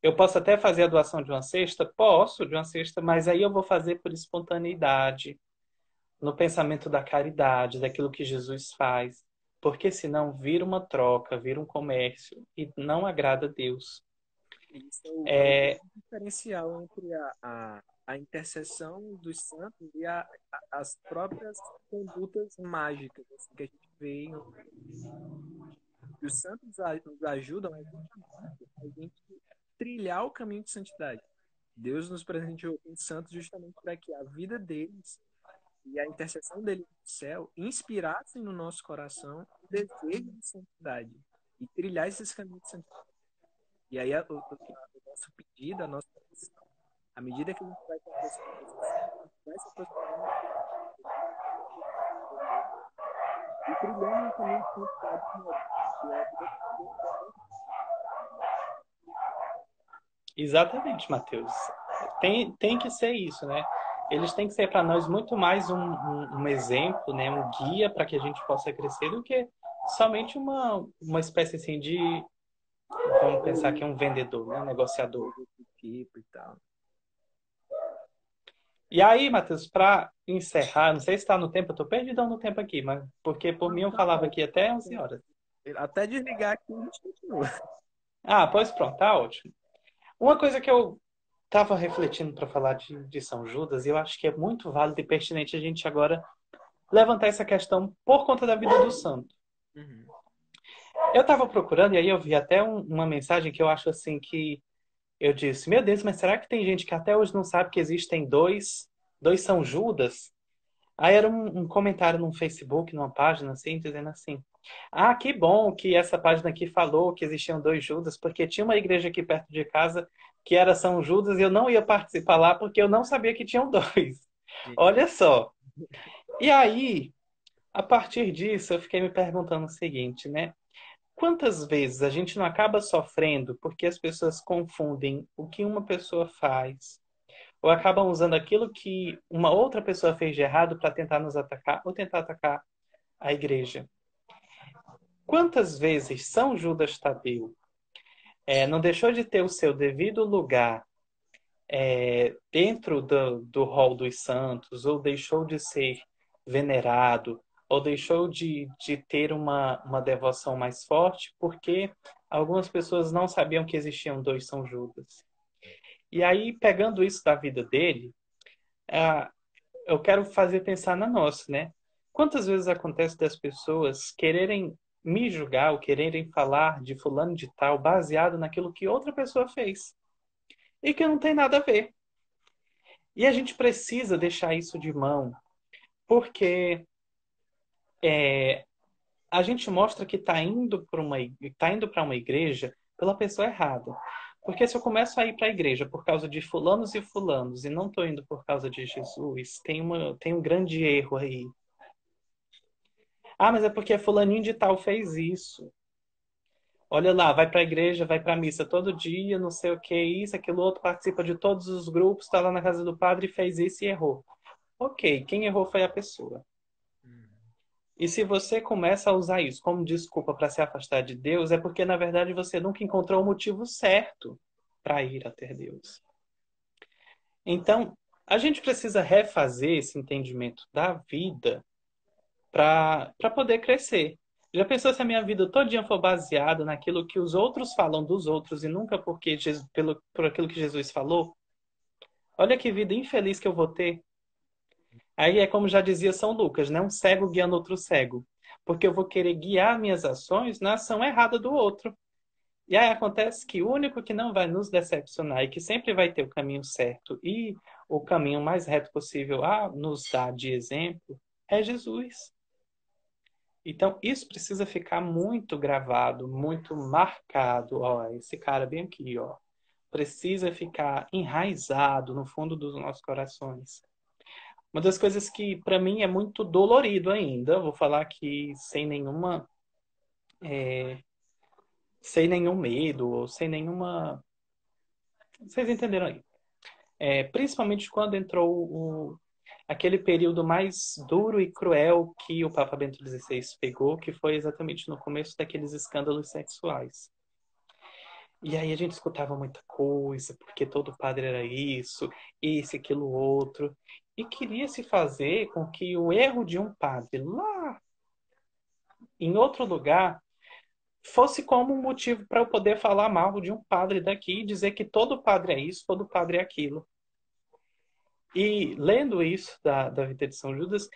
Eu posso até fazer a doação de uma cesta? Posso, de uma cesta, mas aí eu vou fazer por espontaneidade, no pensamento da caridade, daquilo que Jesus faz. Porque senão vira uma troca, vira um comércio e não agrada a Deus. Isso é o grande diferencial entre a intercessão dos santos e as próprias condutas mágicas assim, que a gente vê. E os santos nos ajudam a gente trilhar o caminho de santidade. Deus nos presenteou com santos justamente para que a vida deles e a intercessão deles no céu inspirassem no nosso coração o desejo de santidade e trilhar esses caminhos de santidade. E aí o nosso pedido, a nossa oração, à medida que a gente vai se aproximando desses santos, vai se aproximando e trilhando um caminho de santidade novo. Exatamente, Mateus. Tem que ser isso, né? Eles têm que ser para nós muito mais um exemplo, né? Um guia para que a gente possa crescer do que somente uma espécie assim de, vamos pensar que é um vendedor, né? Um negociador. Tipo e tal. E aí, Matheus, para encerrar, não sei se está no tempo, eu estou perdidão no tempo aqui, mas porque por mim eu falava aqui até 11 horas. Até desligar aqui, a gente continua. Pois pronto, tá ótimo. Uma coisa que eu estava refletindo para falar de São Judas, e eu acho que é muito válido e pertinente a gente agora levantar essa questão por conta da vida do santo. Uhum. Eu estava procurando, e aí eu vi até uma mensagem que eu acho assim que eu disse, meu Deus, mas será que tem gente que até hoje não sabe que existem dois São Judas? Aí era um comentário no Facebook, numa página assim, dizendo assim, que bom que essa página aqui falou que existiam dois Judas, porque tinha uma igreja aqui perto de casa que era São Judas e eu não ia participar lá porque eu não sabia que tinham dois. Olha só. E aí, a partir disso, eu fiquei me perguntando o seguinte, né? Quantas vezes a gente não acaba sofrendo porque as pessoas confundem o que uma pessoa faz ou acabam usando aquilo que uma outra pessoa fez de errado para tentar nos atacar ou tentar atacar a igreja? Quantas vezes São Judas Tadeu não deixou de ter o seu devido lugar dentro do rol dos santos, ou deixou de ser venerado, ou deixou de ter uma devoção mais forte, porque algumas pessoas não sabiam que existiam dois São Judas. E aí, pegando isso da vida dele, eu quero fazer pensar na nossa, né? Quantas vezes acontece das pessoas quererem me julgar ou quererem falar de fulano de tal baseado naquilo que outra pessoa fez e que não tem nada a ver. E a gente precisa deixar isso de mão, porque a gente mostra que tá indo para uma igreja pela pessoa errada. Porque se eu começo a ir para a igreja por causa de fulanos e fulanos e não estou indo por causa de Jesus, tem um grande erro aí. Ah, mas é porque fulaninho de tal fez isso. Olha lá, vai para a igreja, vai para a missa todo dia, não sei o que, isso, aquilo outro, participa de todos os grupos, está lá na casa do padre e fez isso e errou. Ok, quem errou foi a pessoa. E se você começa a usar isso como desculpa para se afastar de Deus, é porque, na verdade, você nunca encontrou o motivo certo para ir até Deus. Então, a gente precisa refazer esse entendimento da vida para poder crescer. Já pensou se a minha vida todinha for baseada naquilo que os outros falam dos outros e nunca por aquilo que Jesus falou? Olha que vida infeliz que eu vou ter. Aí é como já dizia São Lucas, né? Um cego guiando outro cego. Porque eu vou querer guiar minhas ações na ação errada do outro. E aí acontece que o único que não vai nos decepcionar e que sempre vai ter o caminho certo e o caminho mais reto possível a nos dar de exemplo é Jesus. Então, isso precisa ficar muito gravado, muito marcado. Ó, esse cara bem aqui, ó, precisa ficar enraizado no fundo dos nossos corações. Uma das coisas que para mim é muito dolorido ainda, vou falar aqui sem nenhum medo ou sem nenhuma, vocês entenderam aí? Principalmente quando entrou aquele período mais duro e cruel que o Papa Bento XVI pegou, que foi exatamente no começo daqueles escândalos sexuais. E aí a gente escutava muita coisa, porque todo padre era isso, esse, aquilo, outro. E queria se fazer com que o erro de um padre lá em outro lugar fosse como um motivo para eu poder falar mal de um padre daqui e dizer que todo padre é isso, todo padre é aquilo. E lendo isso da vida de São Judas,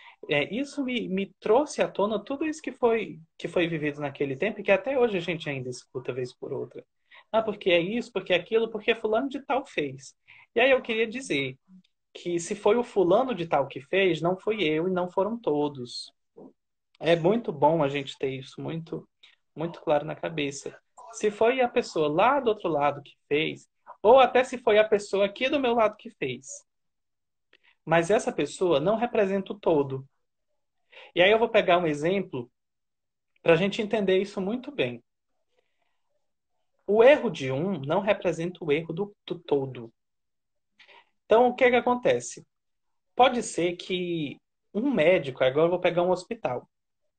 isso me trouxe à tona tudo isso que foi vivido naquele tempo e que até hoje a gente ainda escuta vez por outra. Ah, porque é isso, porque é aquilo, porque fulano de tal fez. E aí eu queria dizer que se foi o fulano de tal que fez, não foi eu e não foram todos. É muito bom a gente ter isso muito claro na cabeça. Se foi a pessoa lá do outro lado que fez, ou até se foi a pessoa aqui do meu lado que fez, mas essa pessoa não representa o todo. E aí eu vou pegar um exemplo para a gente entender isso muito bem. O erro de um não representa o erro do todo. Então, o que é que acontece? Pode ser que um médico, agora eu vou pegar um hospital.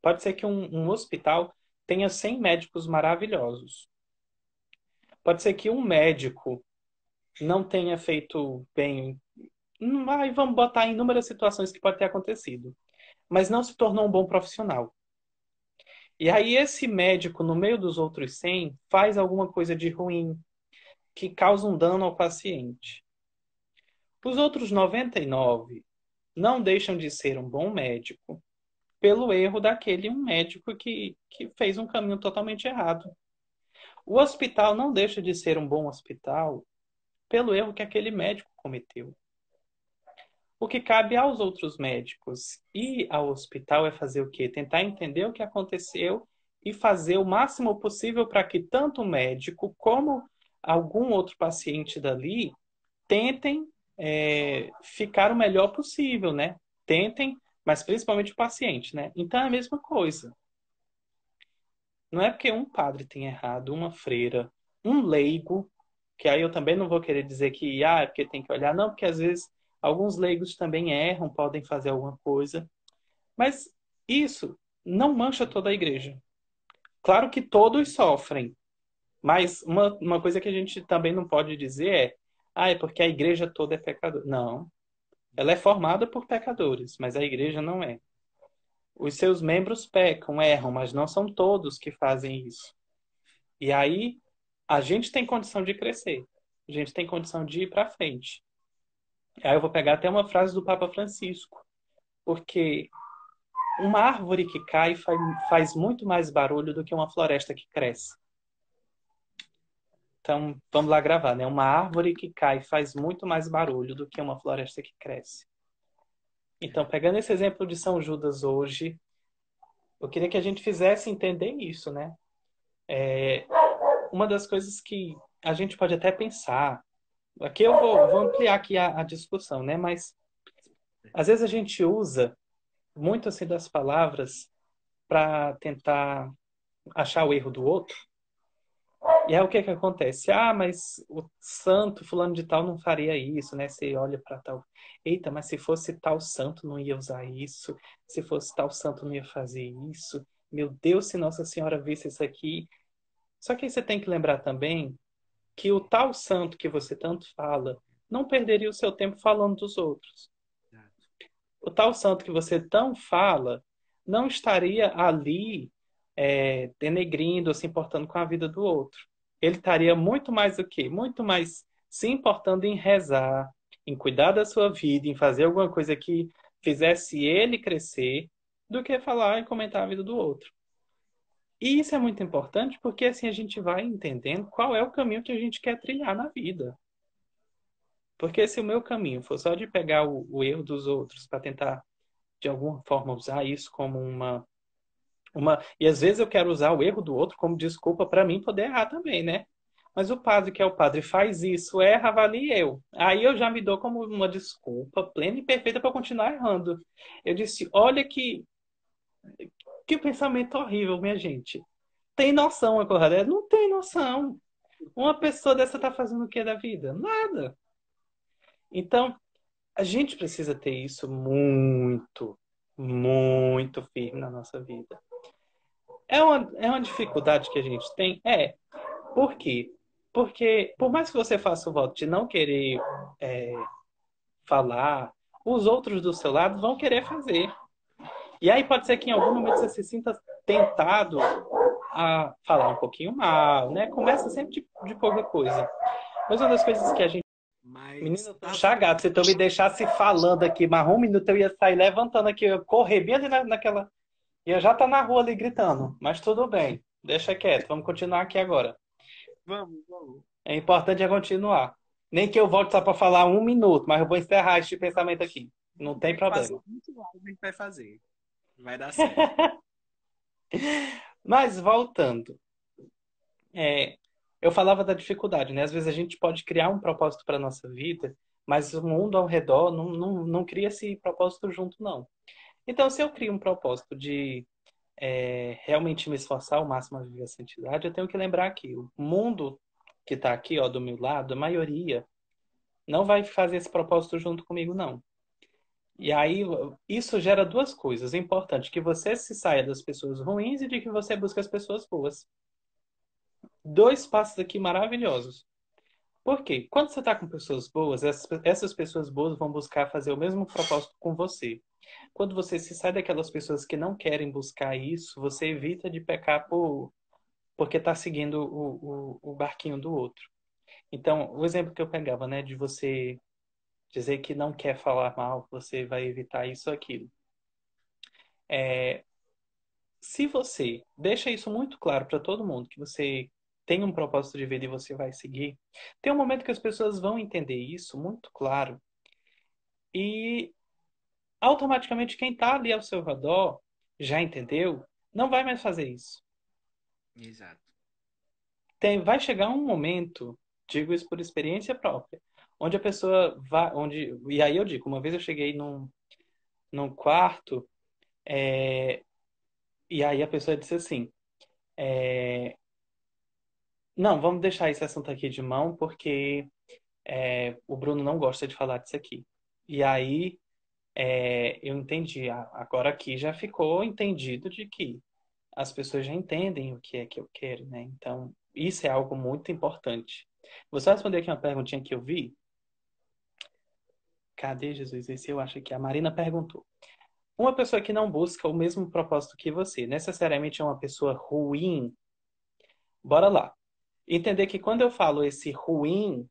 Pode ser que um hospital tenha 100 médicos maravilhosos. Pode ser que um médico não tenha feito bem. Aí vamos botar inúmeras situações que pode ter acontecido. Mas não se tornou um bom profissional. E aí esse médico, no meio dos outros 100, faz alguma coisa de ruim, que causa um dano ao paciente. Os outros 99 não deixam de ser um bom médico pelo erro daquele um médico que fez um caminho totalmente errado. O hospital não deixa de ser um bom hospital pelo erro que aquele médico cometeu. O que cabe aos outros médicos e ao hospital é fazer o quê? Tentar entender o que aconteceu e fazer o máximo possível para que tanto o médico como algum outro paciente dali tentem ficar o melhor possível, né? Tentem, mas principalmente o paciente, né? Então é a mesma coisa. Não é porque um padre tem errado, uma freira, um leigo, que aí eu também não vou querer dizer que é porque tem que olhar, não, porque às vezes alguns leigos também erram, podem fazer alguma coisa, mas isso não mancha toda a igreja. Claro que todos sofrem, mas uma coisa que a gente também não pode dizer é porque a igreja toda é pecadora. Não, ela é formada por pecadores, mas a igreja não é. Os seus membros pecam, erram, mas não são todos que fazem isso. E aí a gente tem condição de crescer, a gente tem condição de ir para frente. Aí eu vou pegar até uma frase do Papa Francisco, porque uma árvore que cai faz muito mais barulho do que uma floresta que cresce. Então, vamos lá gravar, né? Uma árvore que cai faz muito mais barulho do que uma floresta que cresce. Então, pegando esse exemplo de São Judas hoje, eu queria que a gente fizesse entender isso, né? Uma das coisas que a gente pode até pensar, aqui eu vou ampliar aqui a discussão, né? Mas às vezes a gente usa muito assim das palavras para tentar achar o erro do outro. E aí o que que acontece? Ah, mas o santo fulano de tal não faria isso, né? Você olha para tal, eita, mas se fosse tal santo não ia usar isso, se fosse tal santo não ia fazer isso. Meu Deus, se Nossa Senhora visse isso aqui. Só que aí você tem que lembrar também que o tal santo que você tanto fala não perderia o seu tempo falando dos outros. O tal santo que você tão fala não estaria ali denegrindo ou se importando com a vida do outro. Ele estaria muito mais o quê? Muito mais se importando em rezar, em cuidar da sua vida, em fazer alguma coisa que fizesse ele crescer, do que falar e comentar a vida do outro. E isso é muito importante porque assim a gente vai entendendo qual é o caminho que a gente quer trilhar na vida. Porque se o meu caminho for só de pegar o erro dos outros para tentar, de alguma forma, usar isso como uma. E às vezes eu quero usar o erro do outro como desculpa para mim poder errar também, né? Mas o padre, que é o padre, faz isso, erra, avalie eu. Aí eu já me dou como uma desculpa plena e perfeita para continuar errando. Eu disse: olha que pensamento horrível, minha gente. Tem noção, a Corraria? Não tem noção. Uma pessoa dessa tá fazendo o que da vida? Nada. Então, a gente precisa ter isso muito, muito firme na nossa vida. É uma dificuldade que a gente tem? É. Por quê? Porque, por mais que você faça o voto de não querer é, falar, os outros do seu lado vão querer fazer. E aí pode ser que em algum momento você se sinta tentado a falar um pouquinho mal, né? Começa sempre de pouca coisa. Mas uma das coisas que a gente. Mas Menino, eu tô tá tudo chagado. Se tu me deixasse falando aqui mais um minuto, eu ia sair levantando aqui, eu ia correr bem ali naquela. E eu já tá na rua ali gritando. Mas tudo bem. Deixa quieto. Vamos continuar aqui agora. Vamos, vamos. É importante é continuar. Nem que eu volte só para falar um minuto, mas eu vou encerrar este pensamento aqui. Não tem Tem que fazer problema. 20 lives, a gente vai fazer. Vai dar certo. Mas voltando, é, eu falava da dificuldade, né? Às vezes a gente pode criar um propósito para nossa vida, mas o mundo ao redor não cria esse propósito junto, não. Então, se eu crio um propósito de realmente me esforçar ao máximo a viver a santidade, eu tenho que lembrar que o mundo que está aqui, ó, do meu lado, a maioria, não vai fazer esse propósito junto comigo, não. E aí, isso gera duas coisas. É importante que você se saia das pessoas ruins e de que você busque as pessoas boas. Dois passos aqui maravilhosos. Por quê? Quando você está com pessoas boas, essas pessoas boas vão buscar fazer o mesmo propósito com você. Quando você se sai daquelas pessoas que não querem buscar isso, você evita de pecar porque está seguindo o barquinho do outro. Então, o exemplo que eu pegava, né, de você dizer que não quer falar mal, você vai evitar isso ou aquilo. É, se você deixa isso muito claro para todo mundo, que você tem um propósito de vida e você vai seguir, tem um momento que as pessoas vão entender isso muito claro e automaticamente quem está ali ao seu redor já entendeu, não vai mais fazer isso. Exato. Vai chegar um momento, digo isso por experiência própria, onde a pessoa vai, e aí eu digo, uma vez eu cheguei num quarto, e aí a pessoa disse assim, é, não, vamos deixar esse assunto aqui de mão, porque o Bruno não gosta de falar disso aqui. E aí eu entendi. Agora aqui já ficou entendido de que as pessoas já entendem o que é que eu quero, né? Então, isso é algo muito importante. Vou só responder aqui uma perguntinha que eu vi. Cadê Jesus? Esse eu acho que a Marina perguntou. Uma pessoa que não busca o mesmo propósito que você, necessariamente é uma pessoa ruim? Bora lá. Entender que quando eu falo esse ruim,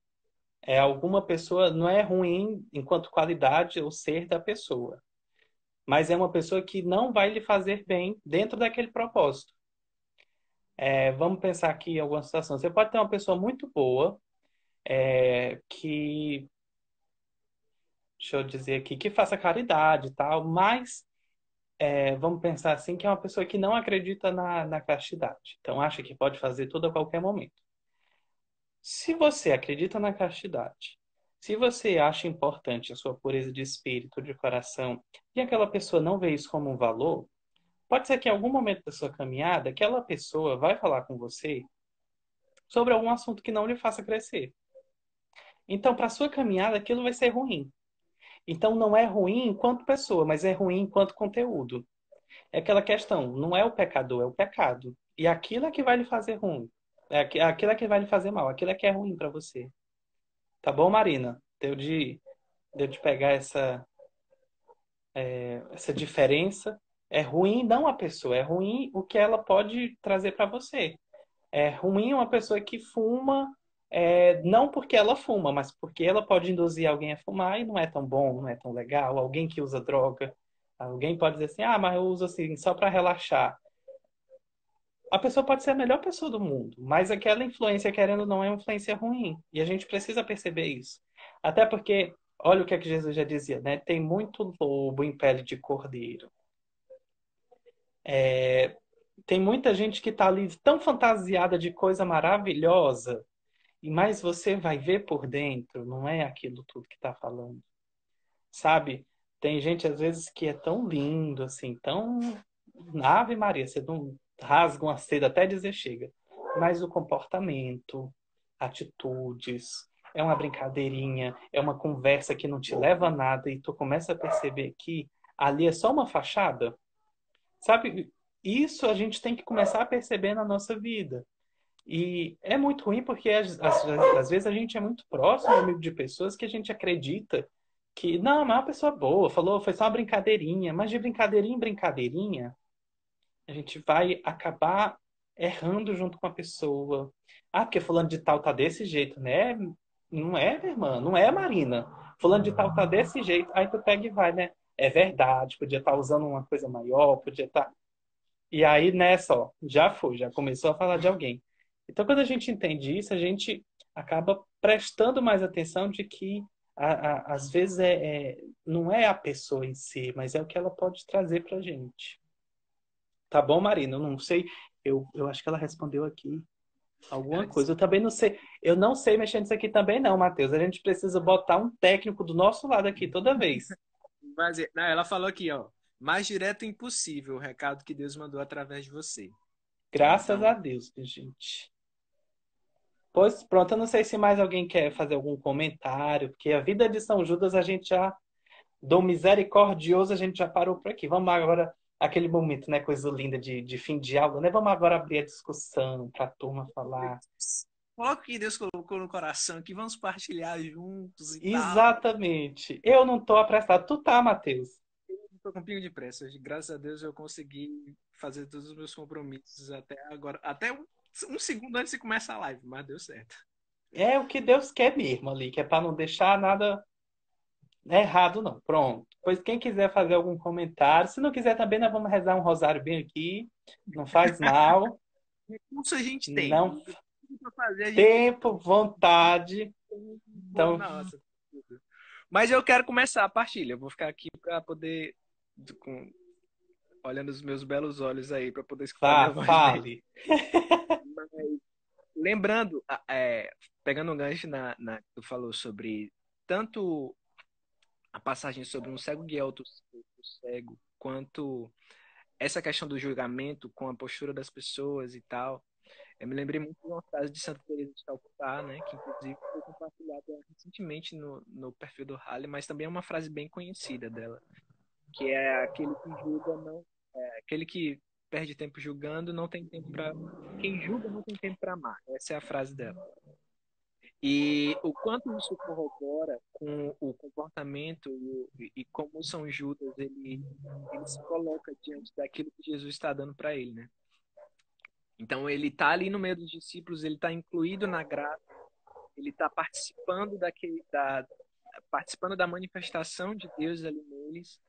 alguma pessoa não é ruim enquanto qualidade ou ser da pessoa, mas é uma pessoa que não vai lhe fazer bem dentro daquele propósito. Vamos pensar aqui em alguma situação. Você pode ter uma pessoa muito boa, que, deixa eu dizer aqui, que faça caridade e tal, mas vamos pensar assim que é uma pessoa que não acredita na castidade. Então acha que pode fazer tudo a qualquer momento. Se você acredita na castidade, se você acha importante a sua pureza de espírito, de coração, e aquela pessoa não vê isso como um valor, pode ser que em algum momento da sua caminhada, aquela pessoa vai falar com você sobre algum assunto que não lhe faça crescer. Então, para a sua caminhada, aquilo vai ser ruim. Então, não é ruim enquanto pessoa, mas é ruim enquanto conteúdo. É aquela questão, não é o pecador, é o pecado. E aquilo é que vai lhe fazer ruim. Aquilo é que vai lhe fazer mal, aquilo é que é ruim para você. Tá bom, Marina? Deu de pegar essa diferença. É ruim não a pessoa, é ruim o que ela pode trazer para você. É ruim uma pessoa que fuma, não porque ela fuma, mas porque ela pode induzir alguém a fumar e não é tão bom, não é tão legal. Alguém que usa droga, alguém pode dizer assim, ah, mas eu uso assim só para relaxar. A pessoa pode ser a melhor pessoa do mundo, mas aquela influência, querendo ou não, é uma influência ruim. E a gente precisa perceber isso. Até porque, olha o que é que Jesus já dizia, né? Tem muito lobo em pele de cordeiro. Tem muita gente que está ali tão fantasiada de coisa maravilhosa, mas você vai ver por dentro, não é aquilo tudo que está falando. Sabe? Tem gente, às vezes, que é tão lindo, assim, tão. Ave Maria, você não rasga uma seda até dizer chega. Mas o comportamento, atitudes, é uma brincadeirinha, é uma conversa que não te leva a nada e tu começa a perceber que ali é só uma fachada. Sabe? Isso a gente tem que começar a perceber na nossa vida. E é muito ruim porque às vezes a gente é muito próximo, amigo de pessoas que a gente acredita que, não, mas é uma pessoa boa, falou, foi só uma brincadeirinha, mas de brincadeirinha em brincadeirinha, a gente vai acabar errando junto com a pessoa. Ah, porque fulano de tal tá desse jeito, né? Não é, minha irmã, não é, Marina. Fulano de tal tá desse jeito, aí tu pega e vai, né? É verdade, podia estar usando uma coisa maior, podia estar. E aí nessa, ó, já foi, já começou a falar de alguém. Então, quando a gente entende isso, a gente acaba prestando mais atenção de que às vezes não é a pessoa em si, mas é o que ela pode trazer pra gente. Tá bom, Marina? Eu não sei. Eu acho que ela respondeu aqui alguma Ela disse, coisa. Eu também não sei. Eu não sei mexer nisso aqui também, não, Matheus. A gente precisa botar um técnico do nosso lado aqui toda vez. não, ela falou aqui, ó. Mais direto impossível o recado que Deus mandou através de você. Graças a Então, Deus, minha gente. Pois pronto, eu não sei se mais alguém quer fazer algum comentário, porque a vida de São Judas a gente já, do misericordioso, a gente já parou por aqui. Vamos agora, aquele momento, né? Coisa linda de fim de aula, né? Vamos agora abrir a discussão para a turma falar. coloca o que Deus colocou no coração, que vamos partilhar juntos e tal. Exatamente. Eu não tô apressado. Tu tá, Matheus? Estou com um pingo de pressa. Graças a Deus eu consegui fazer todos os meus compromissos até agora. Até um segundo antes de começar a live, mas deu certo. É o que Deus quer mesmo ali, que é para não deixar nada errado, não. Pronto. Pois quem quiser fazer algum comentário, se não quiser também, nós vamos rezar um rosário bem aqui. Não faz mal. Recurso a gente tem. Não Para fazer a gente tempo, vontade. boa Então, nossa. Mas eu quero começar a partilha. Eu vou ficar aqui para poder com, olhando os meus belos olhos aí para poder escutar minha voz bem. fale. Mas, lembrando, pegando um gancho que tu falou sobre tanto a passagem sobre um cego guiar outro cego, quanto essa questão do julgamento com a postura das pessoas e tal. Eu me lembrei muito de uma frase de Santa Teresa de Calcutá, né, que inclusive foi compartilhada recentemente no perfil do Halley, mas também é uma frase bem conhecida dela, que é aquele que julga não, aquele que perde tempo julgando não tem tempo para quem julga não tem tempo para amar. Essa é a frase dela. E o quanto isso corrobora com o comportamento e como São Judas ele se coloca diante daquilo que Jesus está dando para ele, né? Então ele está ali no meio dos discípulos, ele está incluído na graça, ele está participando da manifestação de Deus ali neles,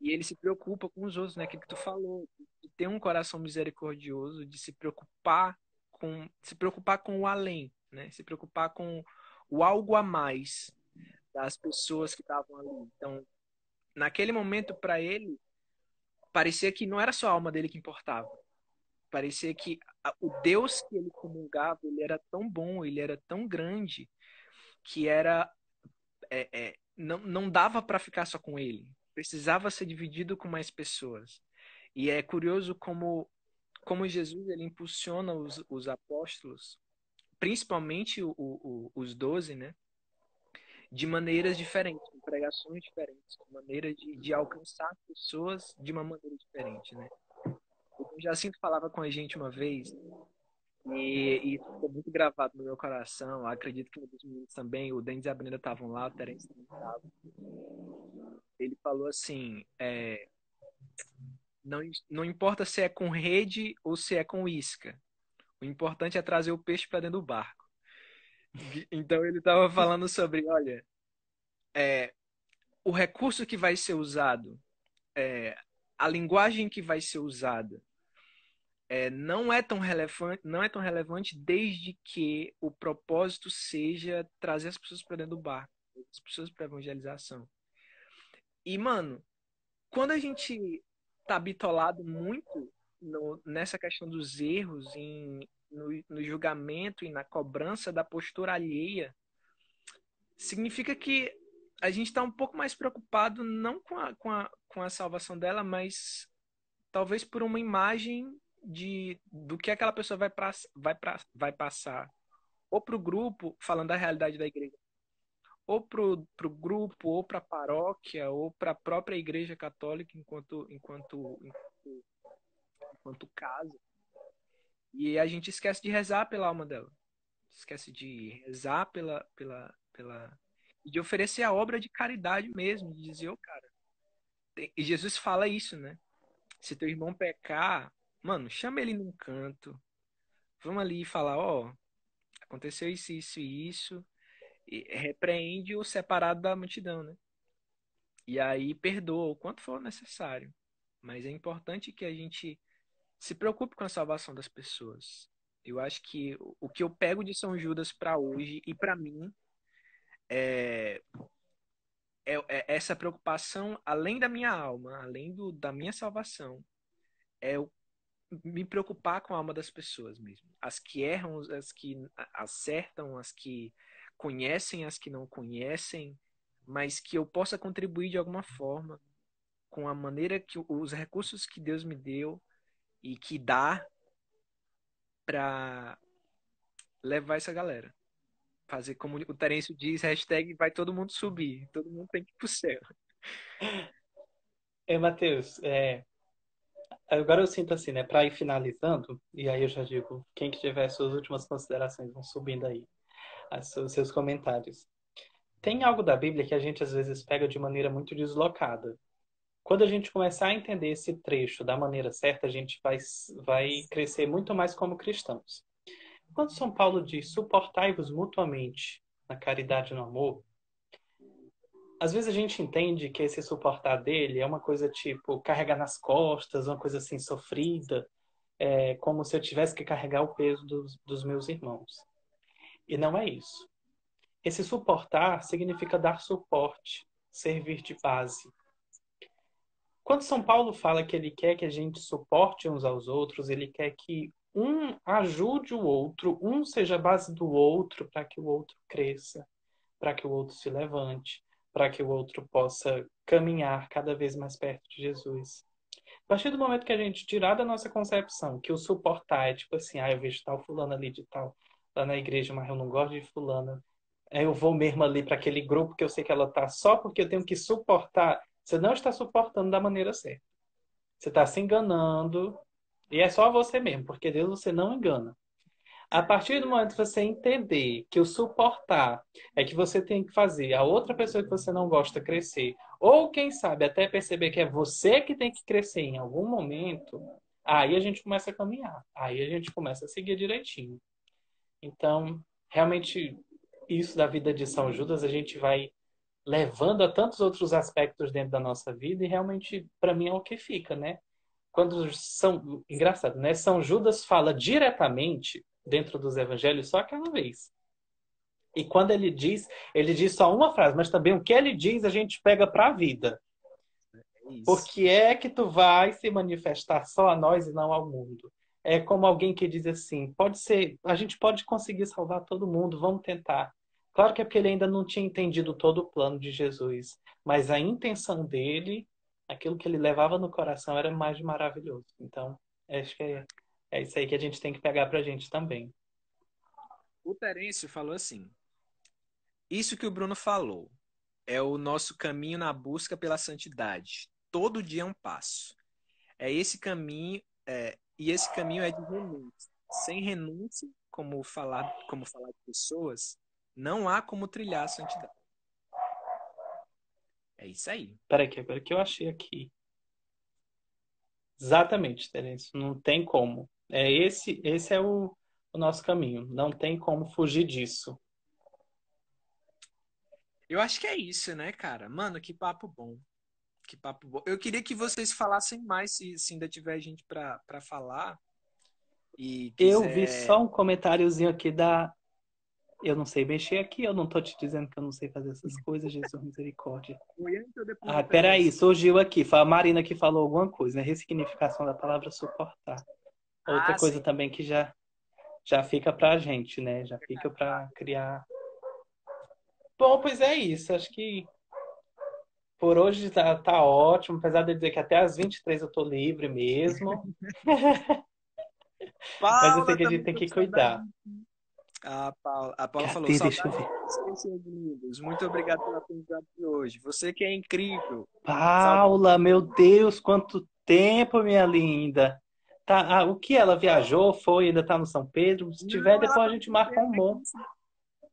e ele se preocupa com os outros, né? Aquilo que tu falou, de ter um coração misericordioso, de se preocupar com o além, né? Se preocupar com o algo a mais das pessoas que estavam ali. Então, naquele momento para ele, parecia que não era só a alma dele que importava. Parecia que o Deus que ele comungava, ele era tão bom, ele era tão grande, que não dava para ficar só com ele. Precisava ser dividido com mais pessoas. E é curioso como Jesus ele impulsiona os apóstolos, principalmente os 12, né? De maneiras diferentes, com pregações diferentes, com maneira de alcançar pessoas de uma maneira diferente, né? O Jacinto falava com a gente uma vez, e isso ficou muito gravado no meu coração. Acredito que um dos meninos também, o Denis e a Brenda estavam lá, o Terence também estava. Ele falou assim: não importa se é com rede ou se é com isca, o importante é trazer o peixe para dentro do barco. Então ele estava falando sobre, olha, o recurso que vai ser usado, é, a linguagem que vai ser usada, não é tão relevante desde que o propósito seja trazer as pessoas para dentro do barco, as pessoas para evangelização. E, mano, quando a gente tá bitolado muito nessa questão dos erros, no julgamento e na cobrança da postura alheia, significa que a gente está um pouco mais preocupado não com a salvação dela, mas talvez por uma imagem do que aquela pessoa vai passar. Ou para o grupo, falando da realidade da igreja, ou para o grupo, ou para a paróquia, ou para a própria igreja católica enquanto casa. E a gente esquece de rezar pela alma dela. Esquece de rezar de oferecer a obra de caridade mesmo, de dizer, ô cara. E Jesus fala isso, né? Se teu irmão pecar, mano, chama ele num canto. Vamos ali falar, ó, aconteceu isso, isso e isso. E repreende o separado da multidão, né? E aí perdoa o quanto for necessário. Mas é importante que a gente se preocupe com a salvação das pessoas. Eu acho que o que eu pego de São Judas para hoje e para mim é, é essa preocupação além da minha alma, além da minha salvação, é o me preocupar com a alma das pessoas mesmo. As que erram, as que acertam, as que conhecem, as que não conhecem, mas que eu possa contribuir de alguma forma com a maneira que os recursos que Deus me deu e que dá para levar essa galera. Fazer como o Terêncio diz, hashtag vai todo mundo subir, todo mundo tem que ir pro céu. Matheus, agora eu sinto assim, né, para ir finalizando, e aí eu já digo, quem que tiver suas últimas considerações vão subindo aí, os seus comentários. Tem algo da Bíblia que a gente às vezes pega de maneira muito deslocada. Quando a gente começar a entender esse trecho da maneira certa, a gente vai crescer muito mais como cristãos. Quando São Paulo diz suportai-vos mutuamente na caridade e no amor, às vezes a gente entende que esse suportar dele é uma coisa tipo carregar nas costas, uma coisa assim sofrida, como se eu tivesse que carregar o peso dos meus irmãos. E não é isso. Esse suportar significa dar suporte, servir de base. Quando São Paulo fala que ele quer que a gente suporte uns aos outros, ele quer que um ajude o outro, um seja a base do outro para que o outro cresça, para que o outro se levante, para que o outro possa caminhar cada vez mais perto de Jesus. A partir do momento que a gente tirar da nossa concepção que o suportar é tipo assim, eu vejo tal fulano ali de tal lá na igreja, mas eu não gosto de fulana. Eu vou mesmo ali para aquele grupo que eu sei que ela tá só porque eu tenho que suportar. Você não está suportando da maneira certa. Você está se enganando e é só você mesmo, porque Deus você não engana. A partir do momento que você entender que o suportar é que você tem que fazer a outra pessoa que você não gosta crescer, ou quem sabe até perceber que é você que tem que crescer em algum momento, aí a gente começa a caminhar, aí a gente começa a seguir direitinho. Então, realmente, isso da vida de São Judas a gente vai levando a tantos outros aspectos dentro da nossa vida e realmente, para mim, é o que fica, né? Quando São... Engraçado, né? São Judas fala diretamente dentro dos evangelhos só aquela vez. E quando ele diz só uma frase, mas também o que ele diz a gente pega para a vida. É isso. Por que é que tu vai se manifestar só a nós e não ao mundo? É como alguém que diz assim, pode ser, a gente pode conseguir salvar todo mundo, vamos tentar. Claro que é porque ele ainda não tinha entendido todo o plano de Jesus, mas a intenção dele aquilo que ele levava no coração era mais de maravilhoso. Então, acho que é isso aí que a gente tem que pegar pra gente também. O Terêncio falou assim: isso que o Bruno falou é o nosso caminho na busca pela santidade. Todo dia é um passo. É esse caminho, e esse caminho é de renúncia. Sem renúncia, como falar de pessoas, não há como trilhar a santidade. É isso aí. Peraí, que agora que eu achei aqui. Exatamente, Terence. Não tem como. Esse é o nosso caminho. Não tem como fugir disso. Eu acho que é isso, né, cara? Mano, que papo bom. Que papo bom. Eu queria que vocês falassem mais, se ainda tiver gente pra falar e Eu vi quiser. só um comentáriozinho aqui da. Eu não sei mexer aqui, eu não tô te dizendo que eu não sei fazer essas coisas, Jesus, misericórdia. Foi antes ou depois Ah, do peraí, Terence? surgiu aqui. Foi a Marina que falou alguma coisa, né? Ressignificação da palavra suportar. Outra Ah, coisa sim. também que já fica pra gente, né? Já fica pra criar. Bom, pois é isso. Acho que por hoje tá ótimo, apesar de eu dizer que até às 23 eu tô livre mesmo. Mas eu sei Paula, que a gente também tem tô com que saudade. cuidar. A Paula falou, Cadê? Deixa eu saudade ver. de vocês, seus lindos. Muito obrigado pela aprendizado de hoje. Você que é incrível. Saudade. Paula, meu Deus, quanto tempo, minha linda. Tá, o que ela viajou? Foi? Ainda tá no São Pedro? Se tiver, Não, ela depois tá a no gente São marca um Pedro almoço. aqui.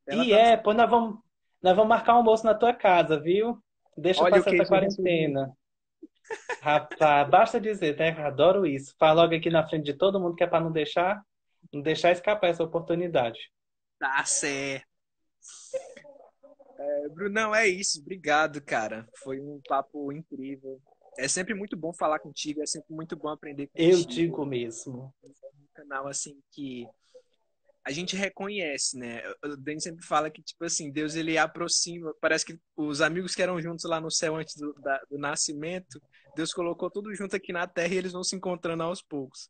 Sim. Ela E tá no São pois nós vamos marcar um almoço na tua casa, viu? Deixa Olha o passar essa queijo recebido. quarentena. Rapaz, basta dizer, né? Adoro isso. Fala logo aqui na frente de todo mundo que é para não deixar escapar essa oportunidade. Tá certo. Brunão, é isso. Obrigado, cara. Foi um papo incrível. É sempre muito bom falar contigo, é sempre muito bom aprender Eu contigo. digo mesmo. É um canal assim que a gente reconhece, né? O Dan sempre fala que, tipo assim, Deus ele aproxima. Parece que os amigos que eram juntos lá no céu antes do nascimento, Deus colocou tudo junto aqui na terra e eles vão se encontrando aos poucos.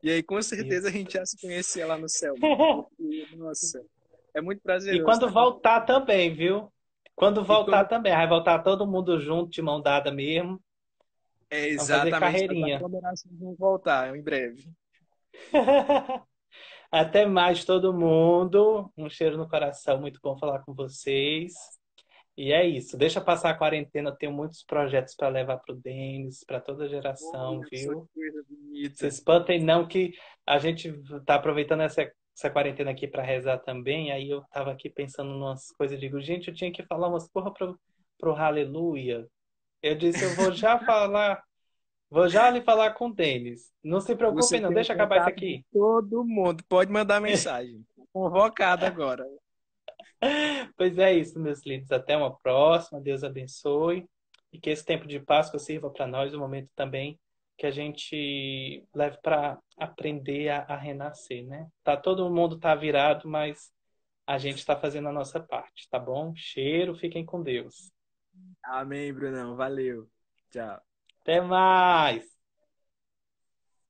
E aí, com certeza, a Isso. gente já se conhecia lá no céu, mano. Porque, nossa, é muito E prazeroso quando estar com voltar também, viu? Quando e voltar quando também. Vai voltar todo mundo junto, de mão dada mesmo. é Vamos fazer exatamente, as carreirinha. aglomerações vão voltar em breve. Até mais, todo mundo. Um cheiro no coração. Muito bom falar com vocês. E é isso. Deixa passar a quarentena. Eu tenho muitos projetos para levar para o Denis, para toda a geração, Olha só que viu? coisa Se bonita. espantem não que a gente tá aproveitando essa quarentena aqui para rezar também. Aí eu tava aqui pensando em umas coisas. Digo, gente, eu tinha que falar umas porra pro Aleluia. Eu disse, eu vou já falar. Vou já lhe falar com o Denis. Não se Você preocupem, não. tem o Deixa acabar isso contato de aqui. todo mundo. Pode mandar mensagem. Convocado agora. Pois é isso, meus lindos. Até uma próxima. Deus abençoe. E que esse tempo de Páscoa sirva para nós um momento também que a gente leve para aprender a renascer, né? Todo mundo tá virado, mas a gente está fazendo a nossa parte, tá bom? Cheiro, fiquem com Deus. Amém, Brunão. Valeu. Tchau. Até mais!